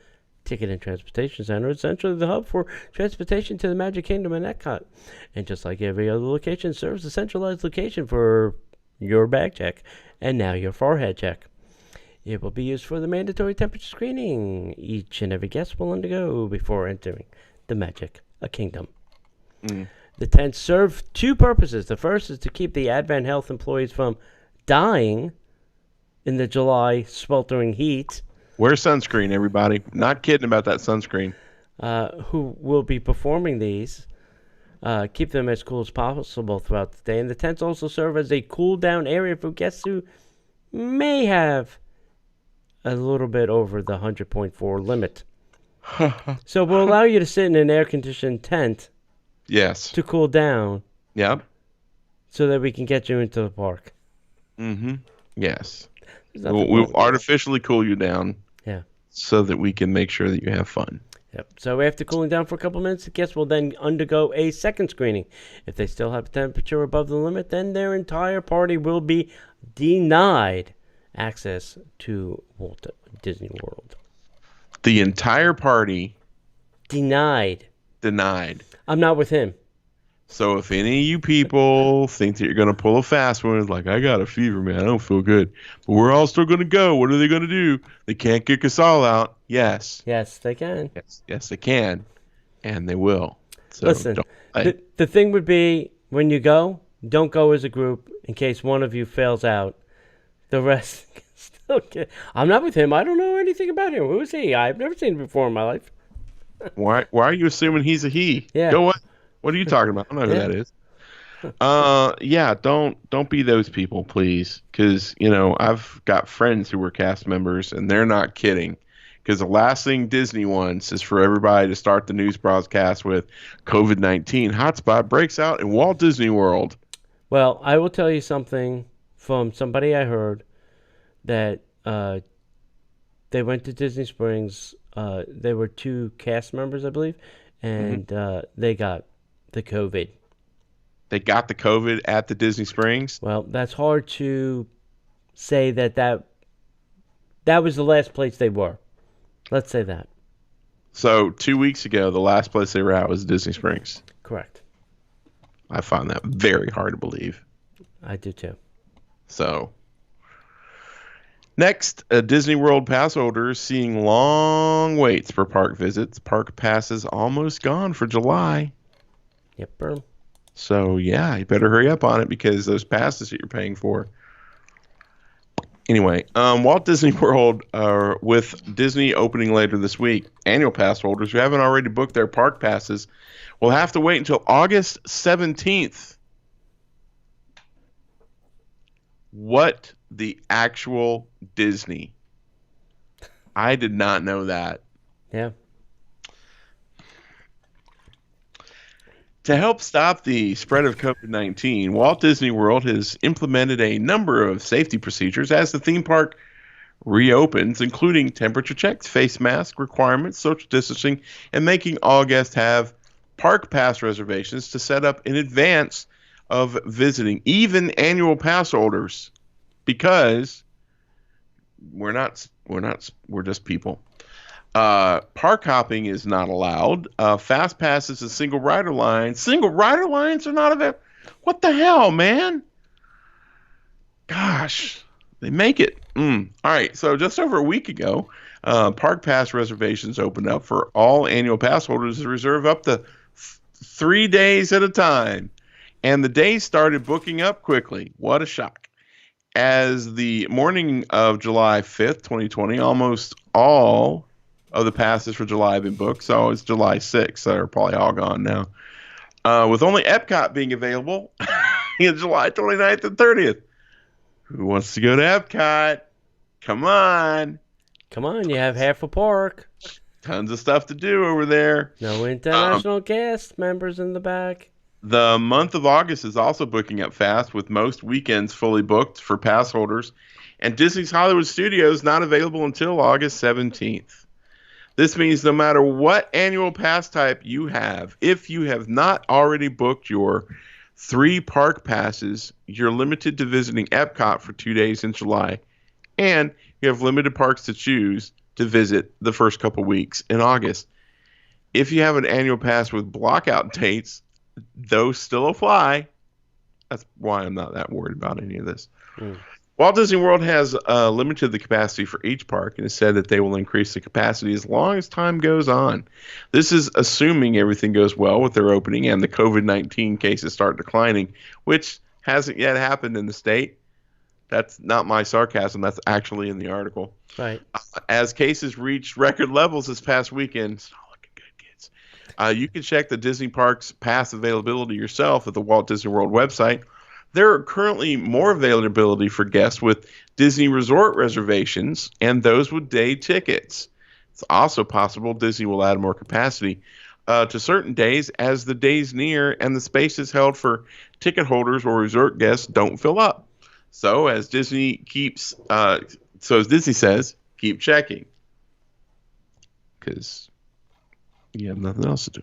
Ticket and Transportation Center, essentially the hub for transportation to the Magic Kingdom and Epcot. And just like every other location, serves a centralized location for your bag check and now your forehead check. It will be used for the mandatory temperature screening each and every guest will undergo before entering the Magic Kingdom. The tents serve two purposes. The first is to keep the Advent Health employees from dying in the July sweltering heat. Wear sunscreen, everybody. Not kidding about that sunscreen. Who will be performing these. Keep them as cool as possible throughout the day. And the tents also serve as a cool down area for guests who may have a little bit over the 100.4 limit. So we'll allow you to sit in an air-conditioned tent. Yes. To cool down. Yep. So that we can get you into the park. Mm-hmm. Yes. We'll artificially cool you down. Yeah. So that we can make sure that you have fun. Yep. So after cooling down for a couple minutes, the guests will then undergo a second screening. If they still have a temperature above the limit, then their entire party will be denied access to Walt Disney World. The entire party denied. I'm not with him. So if any of you people think that you're going to pull a fast one, it's like, I got a fever, man. I don't feel good. But we're all still going to go. What are they going to do? They can't kick us all out. Yes. Yes, they can. Yes, they can. And they will. So listen, the thing would be, when you go, don't go as a group in case one of you fails out. The rest can still get... I'm not with him. I don't know anything about him. Who is he? I've never seen him before in my life. Why are you assuming he's a he? Yeah. Go what? What are you talking about? I don't know who that is. Yeah, don't be those people, please. Because, I've got friends who were cast members, and they're not kidding. Because the last thing Disney wants is for everybody to start the news broadcast with COVID-19 hotspot breaks out in Walt Disney World. Well, I will tell you something from somebody I heard that they went to Disney Springs. They were two cast members, I believe, and they got the COVID. They got the COVID at the Disney Springs? Well, that's hard to say that was the last place they were. Let's say that. So 2 weeks ago, the last place they were at was Disney Springs. Correct. I find that very hard to believe. I do too. So, next, Disney World pass holders seeing long waits for park visits. Park passes almost gone for July. Yep, bro. So, yeah, you better hurry up on it because those passes that you're paying for. Anyway, Walt Disney World, with Disney opening later this week, annual pass holders who haven't already booked their park passes will have to wait until August 17th. What the actual Disney? I did not know that. Yeah. To help stop the spread of COVID-19, Walt Disney World has implemented a number of safety procedures as the theme park reopens, including temperature checks, face mask requirements, social distancing, and making all guests have park pass reservations to set up in advance of visiting, even annual pass holders, because we're just people. Park hopping is not allowed. Fast passes and single rider lines are not available. What the hell, man? Gosh, they make it. All right, so just over a week ago, park pass reservations opened up for all annual pass holders to reserve up to 3 days at a time. And the days started booking up quickly. What a shock. As the morning of July 5th, 2020, almost all of the passes for July have been booked. So it's July 6th. So they're probably all gone now. With only Epcot being available in July 29th and 30th. Who wants to go to Epcot? Come on. Come on, you have half a park. Tons of stuff to do over there. No international cast members in the back. The month of August is also booking up fast, with most weekends fully booked for pass holders, and Disney's Hollywood Studios not available until August 17th. This means no matter what annual pass type you have, if you have not already booked your 3 park passes, you're limited to visiting Epcot for 2 days in July, and you have limited parks to choose to visit the first couple weeks in August. If you have an annual pass with blockout dates, those still apply. That's why I'm not that worried about any of this. Walt Disney World has limited the capacity for each park and has said that they will increase the capacity as long as time goes on. This is assuming everything goes well with their opening and the COVID-19 cases start declining, which hasn't yet happened in the state. That's not my sarcasm. That's actually in the article. Right. As cases reached record levels this past weekend, it's not looking good, kids. You can check the Disney Parks pass availability yourself at the Walt Disney World website. There are currently more availability for guests with Disney Resort reservations and those with day tickets. It's also possible Disney will add more capacity to certain days as the days near and the spaces held for ticket holders or resort guests don't fill up. So as Disney says, keep checking, because you have nothing else to do.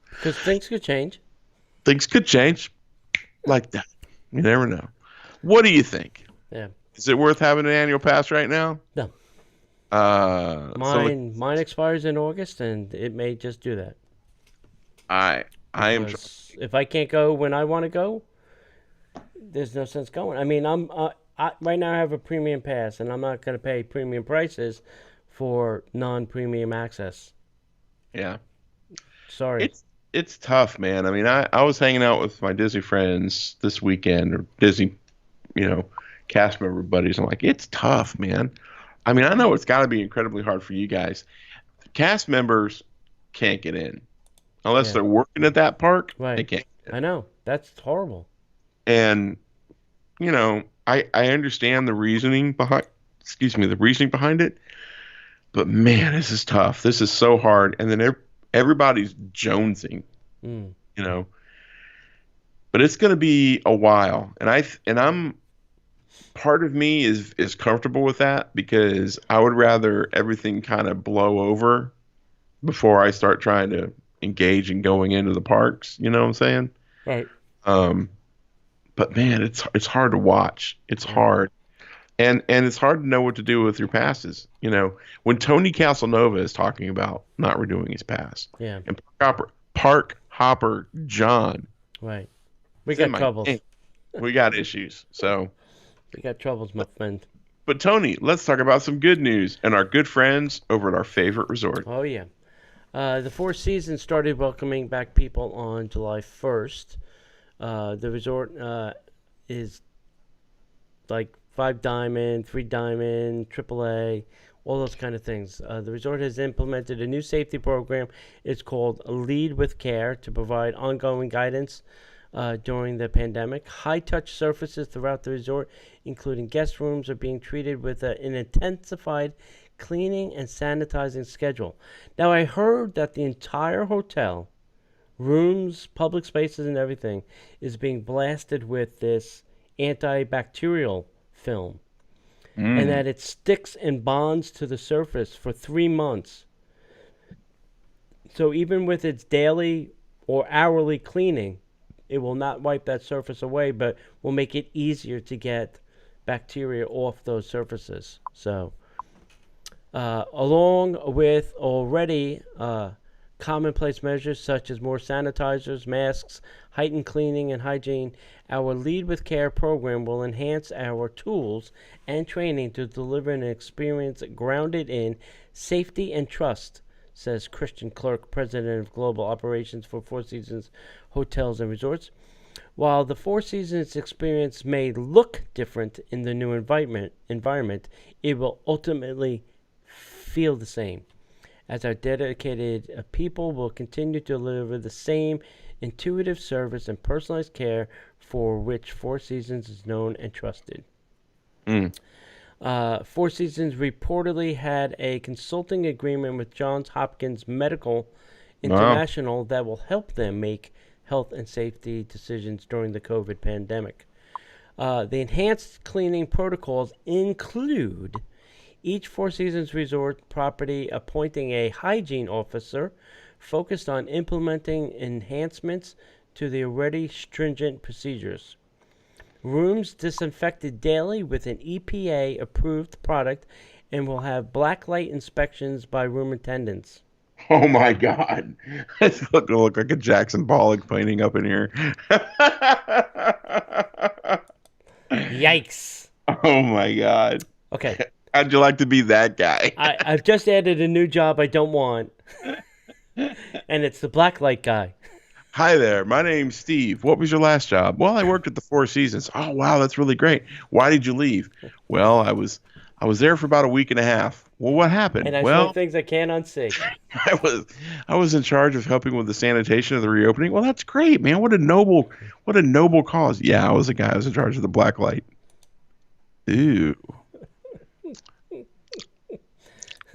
Because things could change. Things could change like that. You never know. What do you think? Yeah. Is it worth having an annual pass right now? No. Mine expires in August, and it may just do that. I am. If I can't go when I want to go, there's no sense going. I mean, right now I have a premium pass, and I'm not going to pay premium prices for non-premium access. Yeah. Sorry. It's tough, man. I mean, I was hanging out with my Disney friends this weekend, or Disney, cast member buddies. I'm like, it's tough, man. I mean, I know it's got to be incredibly hard for you guys. Cast members can't get in unless they're working at that park. Right. They can't get in. I know. That's horrible. And, I understand the reasoning behind it. But man, this is tough. This is so hard. And then everybody's jonesing, but it's going to be a while. And I'm part of me is comfortable with that, because I would rather everything kind of blow over before I start trying to engage in going into the parks. You know what I'm saying? Right. But man, it's hard to watch. It's hard. And it's hard to know what to do with your passes. When Tony Casanova is talking about not renewing his pass, and Park Hopper John, right, we got troubles. We got issues. So we got troubles, my friend. But Tony, let's talk about some good news and our good friends over at our favorite resort. Oh yeah, the Four Seasons started welcoming back people on July 1st. The resort is like 5 Diamond, 3 Diamond, AAA, all those kind of things. The resort has implemented a new safety program. It's called Lead with Care to provide ongoing guidance during the pandemic. High-touch surfaces throughout the resort, including guest rooms, are being treated with an intensified cleaning and sanitizing schedule. Now, I heard that the entire hotel, rooms, public spaces, and everything is being blasted with this antibacterial film, and that it sticks and bonds to the surface for 3 months. So even with its daily or hourly cleaning, it will not wipe that surface away, but will make it easier to get bacteria off those surfaces. So along with already commonplace measures such as more sanitizers, masks, heightened cleaning and hygiene, our Lead with Care program will enhance our tools and training to deliver an experience grounded in safety and trust, says Christian Clerk, president of Global Operations for Four Seasons Hotels and Resorts. While the Four Seasons experience may look different in the new environment, it will ultimately feel the same, as our dedicated people will continue to deliver the same intuitive service and personalized care for which Four Seasons is known and trusted. Four Seasons reportedly had a consulting agreement with Johns Hopkins Medical International that will help them make health and safety decisions during the COVID pandemic. The enhanced cleaning protocols include each Four Seasons resort property appointing a hygiene officer focused on implementing enhancements to the already stringent procedures. Rooms disinfected daily with an EPA-approved product and will have black light inspections by room attendants. Oh my God. It's going to look like a Jackson Pollock painting up in here. Yikes. Oh my God. Okay. How'd you like to be that guy? I've just added a new job I don't want. And it's the black light guy. Hi there. My name's Steve. What was your last job? Well, I worked at the Four Seasons. Oh, wow. That's really great. Why did you leave? Well, I was there for about a week and a half. Well, what happened? And I saw things I can't unsee. I was in charge of helping with the sanitation of the reopening. Well, that's great, man. What a noble cause. Yeah, I was the guy who was in charge of the black light. Ew.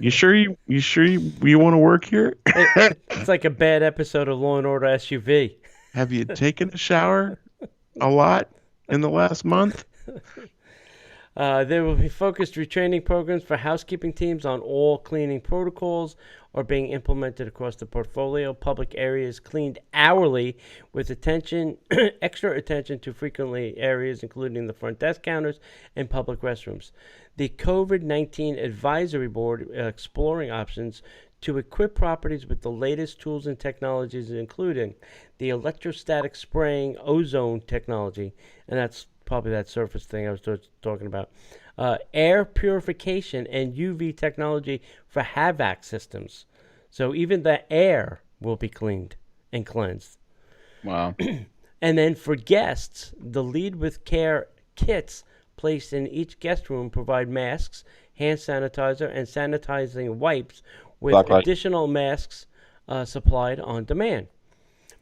You sure you want to work here? It's like a bad episode of Law and Order SUV. Have you taken a shower a lot in the last month? There will be focused retraining programs for housekeeping teams on all cleaning protocols are being implemented across the portfolio. Public areas cleaned hourly with extra attention to frequently areas, including the front desk counters and public restrooms. The COVID-19 Advisory Board exploring options to equip properties with the latest tools and technologies, including the electrostatic spraying ozone technology, and that's probably that surface thing I was talking about, air purification and UV technology for HVAC systems. So even the air will be cleaned and cleansed. Wow. And then for guests, the Lead with Care kits placed in each guest room provide masks, hand sanitizer, and sanitizing wipes with additional masks supplied on demand.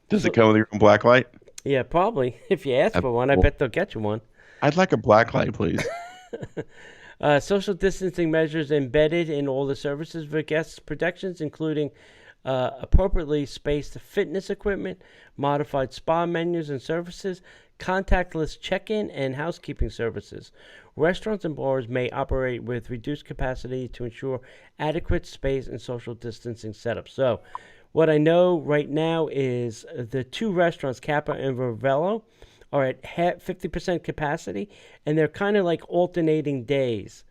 Does it come with your own black light? Yeah, probably. If you ask for one, I bet they'll get you one. I'd like a black light, please. Social distancing measures embedded in all the services for guests' protections, including appropriately spaced fitness equipment, modified spa menus and services, contactless check-in, and housekeeping services. Restaurants and bars may operate with reduced capacity to ensure adequate space and social distancing setups. So, what I know right now is the two restaurants, Kappa and Ravello, are at 50% capacity, and they're kind of like alternating days.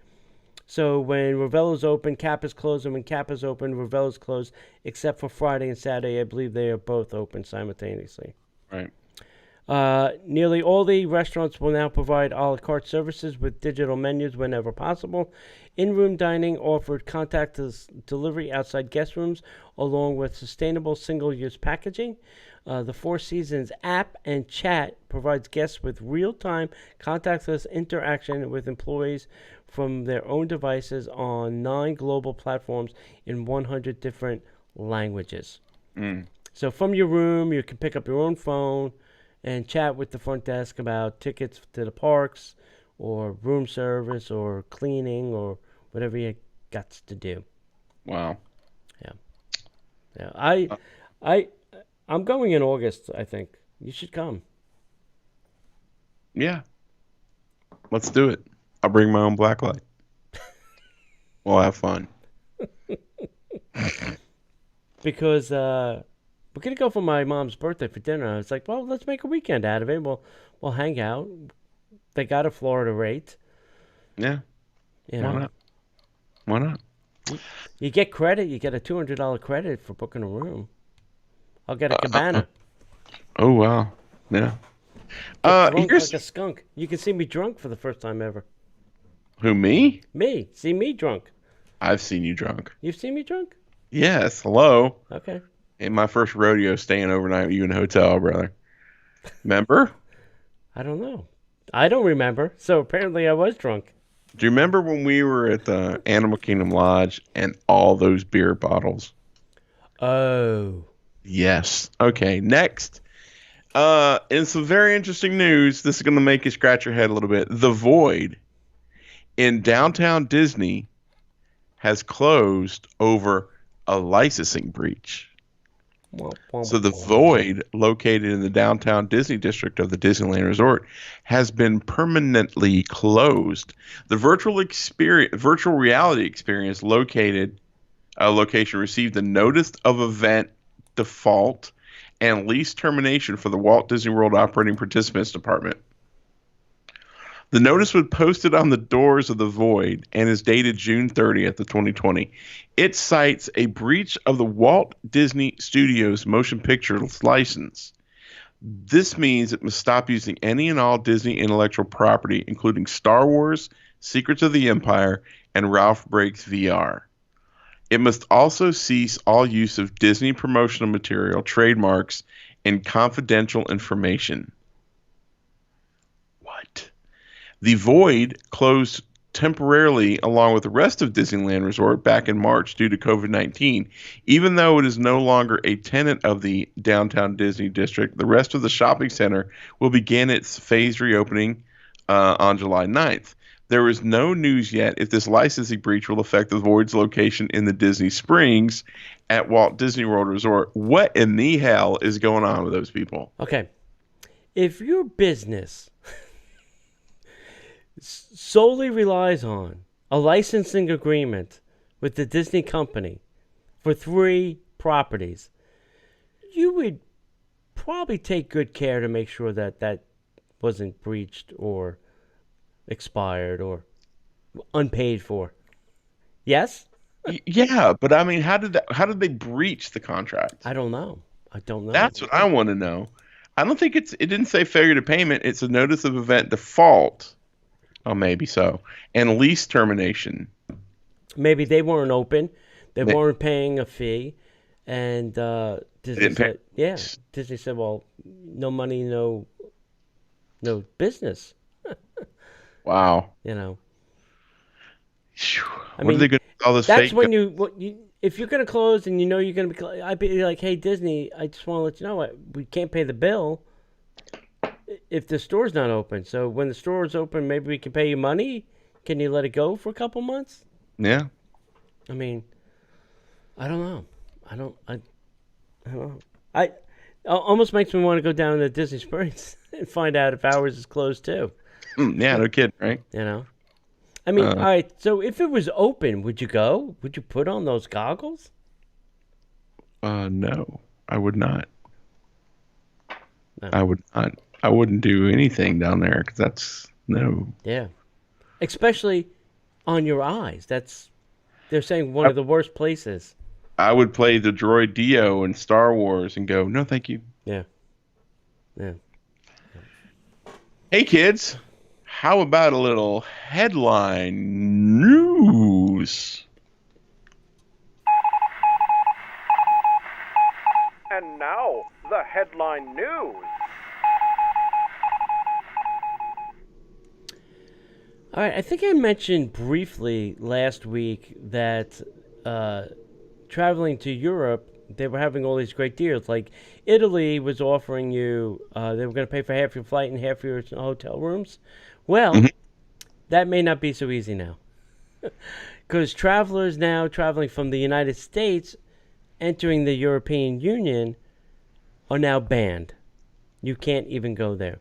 So when Ravello's open, Kappa's closed, and when Kappa's open, Ravello's closed, except for Friday and Saturday. I believe they are both open simultaneously. Right. Nearly all the restaurants will now provide a la carte services with digital menus whenever possible. In-room dining offered contactless delivery outside guest rooms, along with sustainable single-use packaging. The Four Seasons app and chat provides guests with real-time contactless interaction with employees from their own devices on 9 global platforms in 100 different languages. So from your room, you can pick up your own phone and chat with the front desk about tickets to the parks or room service or cleaning or whatever you got to do. Wow. Yeah. I'm going in August, I think. You should come. Yeah. Let's do it. I'll bring my own black light. We'll have fun. Because we're going to go for my mom's birthday for dinner. I was like, well, let's make a weekend out of it. We'll hang out. They got a Florida rate. Yeah. You know. Why not? You get credit. You get a $200 credit for booking a room. I'll get a cabana. Oh, wow. Yeah. Drunk like a skunk. You can see me drunk for the first time ever. Who, me? Me. See me drunk. I've seen you drunk. You've seen me drunk? Yes. Hello. Okay. In my first rodeo, staying overnight with you in a hotel, brother. Remember? I don't know. I don't remember. So apparently I was drunk. Do you remember when we were at the Animal Kingdom Lodge and all those beer bottles? Oh. Yes. Okay, next. In some very interesting news, this is going to make you scratch your head a little bit. The Void in downtown Disney has closed over a licensing breach. So the Void, located in the downtown Disney district of the Disneyland Resort, has been permanently closed. The virtual reality experience location received a notice of event default and lease termination for the Walt Disney World Operating Participants Department. The notice was posted on the doors of the Void and is dated June 30th of 2020. It cites a breach of the Walt Disney Studios motion picture license. This means it must stop using any and all Disney intellectual property, including Star Wars, Secrets of the Empire, and Ralph Breaks VR. It must also cease all use of Disney promotional material, trademarks, and confidential information. What? The Void closed temporarily along with the rest of Disneyland Resort back in March due to COVID-19. Even though it is no longer a tenant of the downtown Disney district, the rest of the shopping center will begin its phased reopening on July 9th. There is no news yet if this licensing breach will affect the Void's location in the Disney Springs at Walt Disney World Resort. What in the hell is going on with those people? Okay. If your business solely relies on a licensing agreement with the Disney company for 3 properties, you would probably take good care to make sure that that wasn't breached or expired or unpaid for. Yes? Yeah, but I mean, how did they breach the contract? I don't know. That's what I want to know. I don't think it didn't say failure to payment. It's a notice of event default. Oh, maybe so. And lease termination. Maybe they weren't open. They weren't paying a fee. And Disney said, Disney said, well, no money, no business. Wow. You know. What are they going to do all this that's fake? When if you're going to close and you know you're going to be, I'd be like, hey, Disney, I just want to let you know we can't pay the bill if the store's not open. So when the store is open, maybe we can pay you money. Can you let it go for a couple months? Yeah. I mean, I don't know. I don't know. It almost makes me want to go down to Disney Springs and find out if ours is closed too. Yeah, no kidding, right? You know? I mean, all right, so if it was open, would you go? Would you put on those goggles? No, I would not. No. I would not. I wouldn't do anything down there because that's no. Yeah. Especially on your eyes. They're saying one of the worst places. I would play the droid Dio in Star Wars and go, no, thank you. Yeah. Yeah. Hey, kids. How about a little headline news? And now, the headline news. All right, I think I mentioned briefly last week that traveling to Europe, they were having all these great deals. Like Italy was offering you, they were going to pay for half your flight and half your hotel rooms. Well, that may not be so easy now. Because travelers now traveling from the United States entering the European Union are now banned. You can't even go there.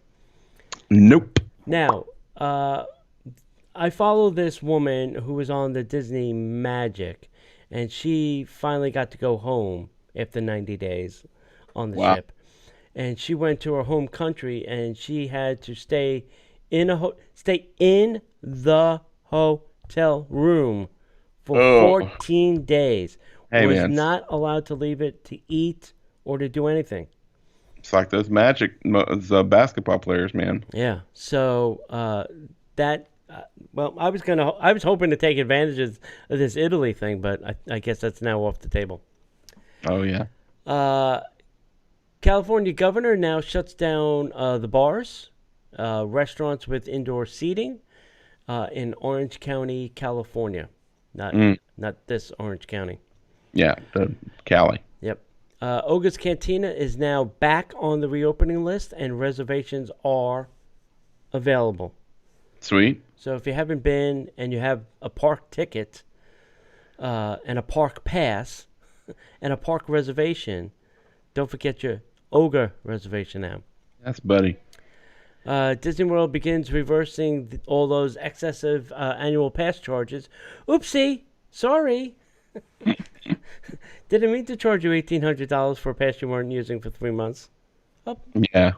Nope. Now, I follow this woman who was on the Disney Magic, and she finally got to go home after 90 days on the ship. And she went to her home country, and she had to stay in the hotel room for 14 days. Hey, was man. not allowed to leave it to eat or to do anything. It's like those the basketball players, man. Yeah. So well, I was hoping to take advantage of this Italy thing, but I guess that's now off the table. Oh yeah. California governor now shuts down the bars, restaurants with indoor seating in Orange County, California. Not this Orange County. Yeah, the Cali. Yep. Oga's Cantina is now back on the reopening list, and reservations are available. Sweet. So if you haven't been and you have a park ticket and a park pass and a park reservation, don't forget your Ogre reservation now. That's buddy. Disney World begins reversing all those excessive annual pass charges. Oopsie, sorry. Didn't mean to charge you $1,800 for a pass you weren't using for 3 months. Oh. Yeah.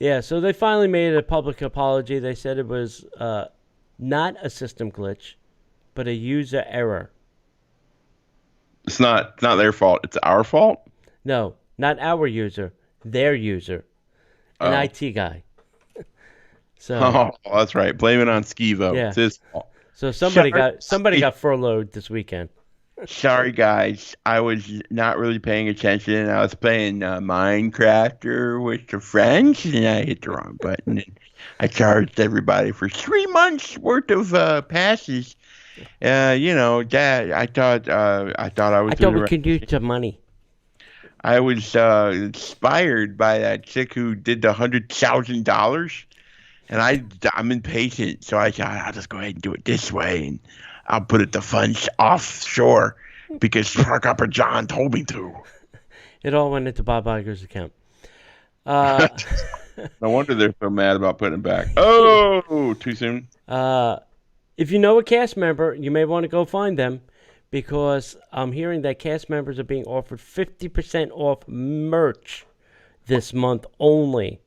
Yeah, so they finally made a public apology. They said it was not a system glitch, but a user error. It's not their fault. It's our fault. No, not our user, their user, an IT guy. So that's right. Blame it on Skivo. Yeah. It's his fault. So somebody got furloughed this weekend. Sorry, guys. I was not really paying attention. I was playing Minecraft with some friends, and I hit the wrong button. And I charged everybody for 3 months worth of passes. Dad, I thought I thought we could use some money. I was inspired by that chick who did the $100,000, and I'm impatient, so I thought I'll just go ahead and do it this way, and I'll put it the funds offshore because Parkhopper John told me to. It all went into Bob Iger's account. No wonder they're so mad about putting it back. Oh, too soon. If you know a cast member, you may want to go find them, because I'm hearing that cast members are being offered 50% off merch this month only.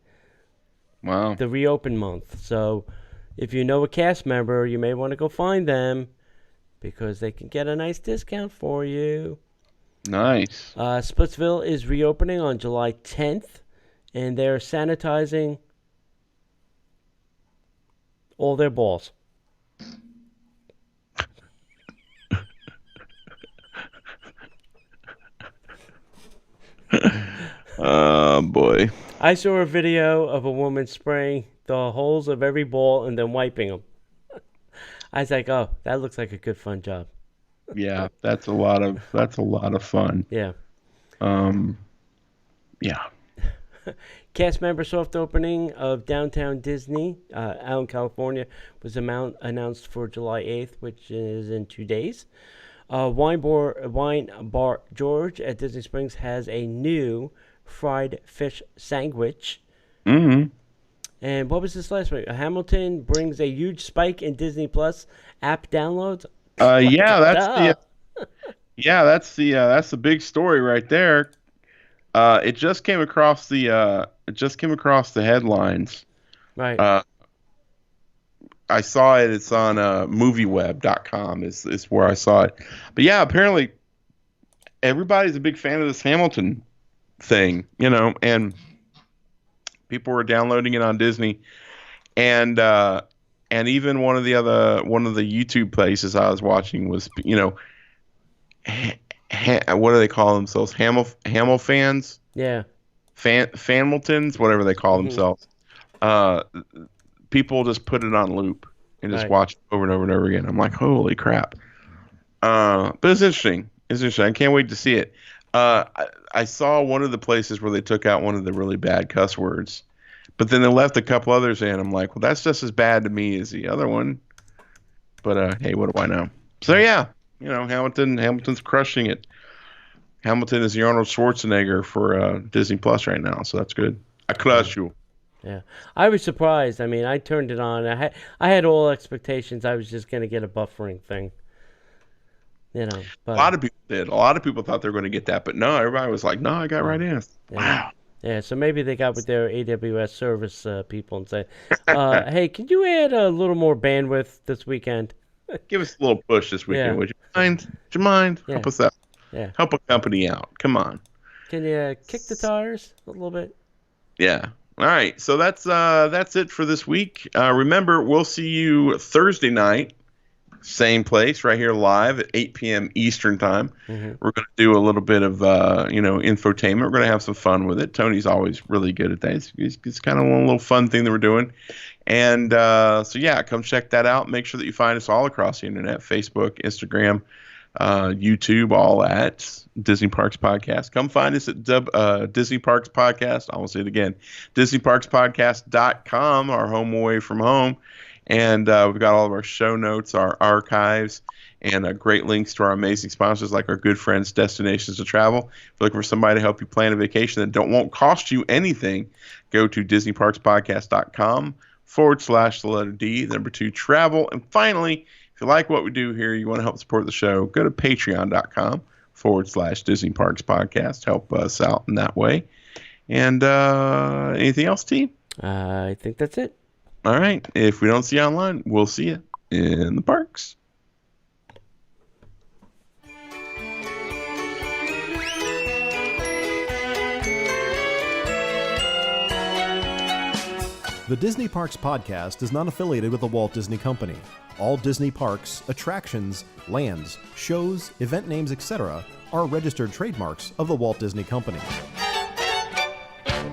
Wow. The reopen month. So if you know a cast member, you may want to go find them, because they can get a nice discount for you. Nice. Splitsville is reopening on July 10th, and they're sanitizing all their balls. Oh, boy. I saw a video of a woman spraying the holes of every ball and then wiping them. I was like, oh, that looks like a good fun job. Yeah, that's a lot of fun. Yeah. Yeah. Cast member soft opening of Downtown Disney out in California was announced for July 8th, which is in 2 days. Wine Bar George at Disney Springs has a new fried fish sandwich. Mm-hmm. And what was this last week? Hamilton brings a huge spike in Disney Plus app downloads. That's the big story right there. It just came across the headlines. Right. I saw it. It's on movieweb.com is where I saw it. But yeah, apparently everybody's a big fan of this Hamilton thing, and people were downloading it on Disney, and even one of the YouTube places I was watching was, what do they call themselves? Hamil fans? Yeah. Fanmiltons, whatever they call themselves. People just put it on loop and just watch it over and over and over again. I'm like, holy crap. But it's interesting. I can't wait to see it. I saw one of the places where they took out one of the really bad cuss words, but then they left a couple others in. I'm like, well, that's just as bad to me as the other one. But hey, what do I know? So yeah, Hamilton's crushing it. Hamilton is the Arnold Schwarzenegger for Disney Plus right now, so that's good. I crush you. Yeah, I was surprised. I mean, I turned it on. I had all expectations. I was just gonna get a buffering thing. But a lot of people did. A lot of people thought they were going to get that, but no, everybody was like, "No, I got right in." Yeah. Wow. Yeah, so maybe they got with their AWS service people and say, "Hey, can you add a little more bandwidth this weekend? Give us a little push this weekend, would you mind? Would you mind? Yeah. Help us out. Yeah. Help a company out. Come on. Can you kick the tires a little bit?" Yeah. All right. So that's it for this week. Remember, we'll see you Thursday night. Same place, right here live at 8 p.m. Eastern time. Mm-hmm. We're going to do a little bit of, infotainment. We're going to have some fun with it. Tony's always really good at that. It's kind of one little fun thing that we're doing. And come check that out. Make sure that you find us all across the internet, Facebook, Instagram, YouTube, all at Disney Parks Podcast. Come find us at Disney Parks Podcast. I will say it again, DisneyParksPodcast.com, our home away from home. And we've got all of our show notes, our archives, and great links to our amazing sponsors like our good friends Destinations to Travel. If you're looking for somebody to help you plan a vacation that won't cost you anything, go to DisneyParksPodcast.com/D, 2 travel. And finally, if you like what we do here, you want to help support the show, go to Patreon.com/Disney Parks Podcast. Help us out in that way. And anything else, team? I think that's it. All right. If we don't see you online, we'll see you in the parks. The Disney Parks Podcast is not affiliated with the Walt Disney Company. All Disney parks, attractions, lands, shows, event names, etc. are registered trademarks of the Walt Disney Company.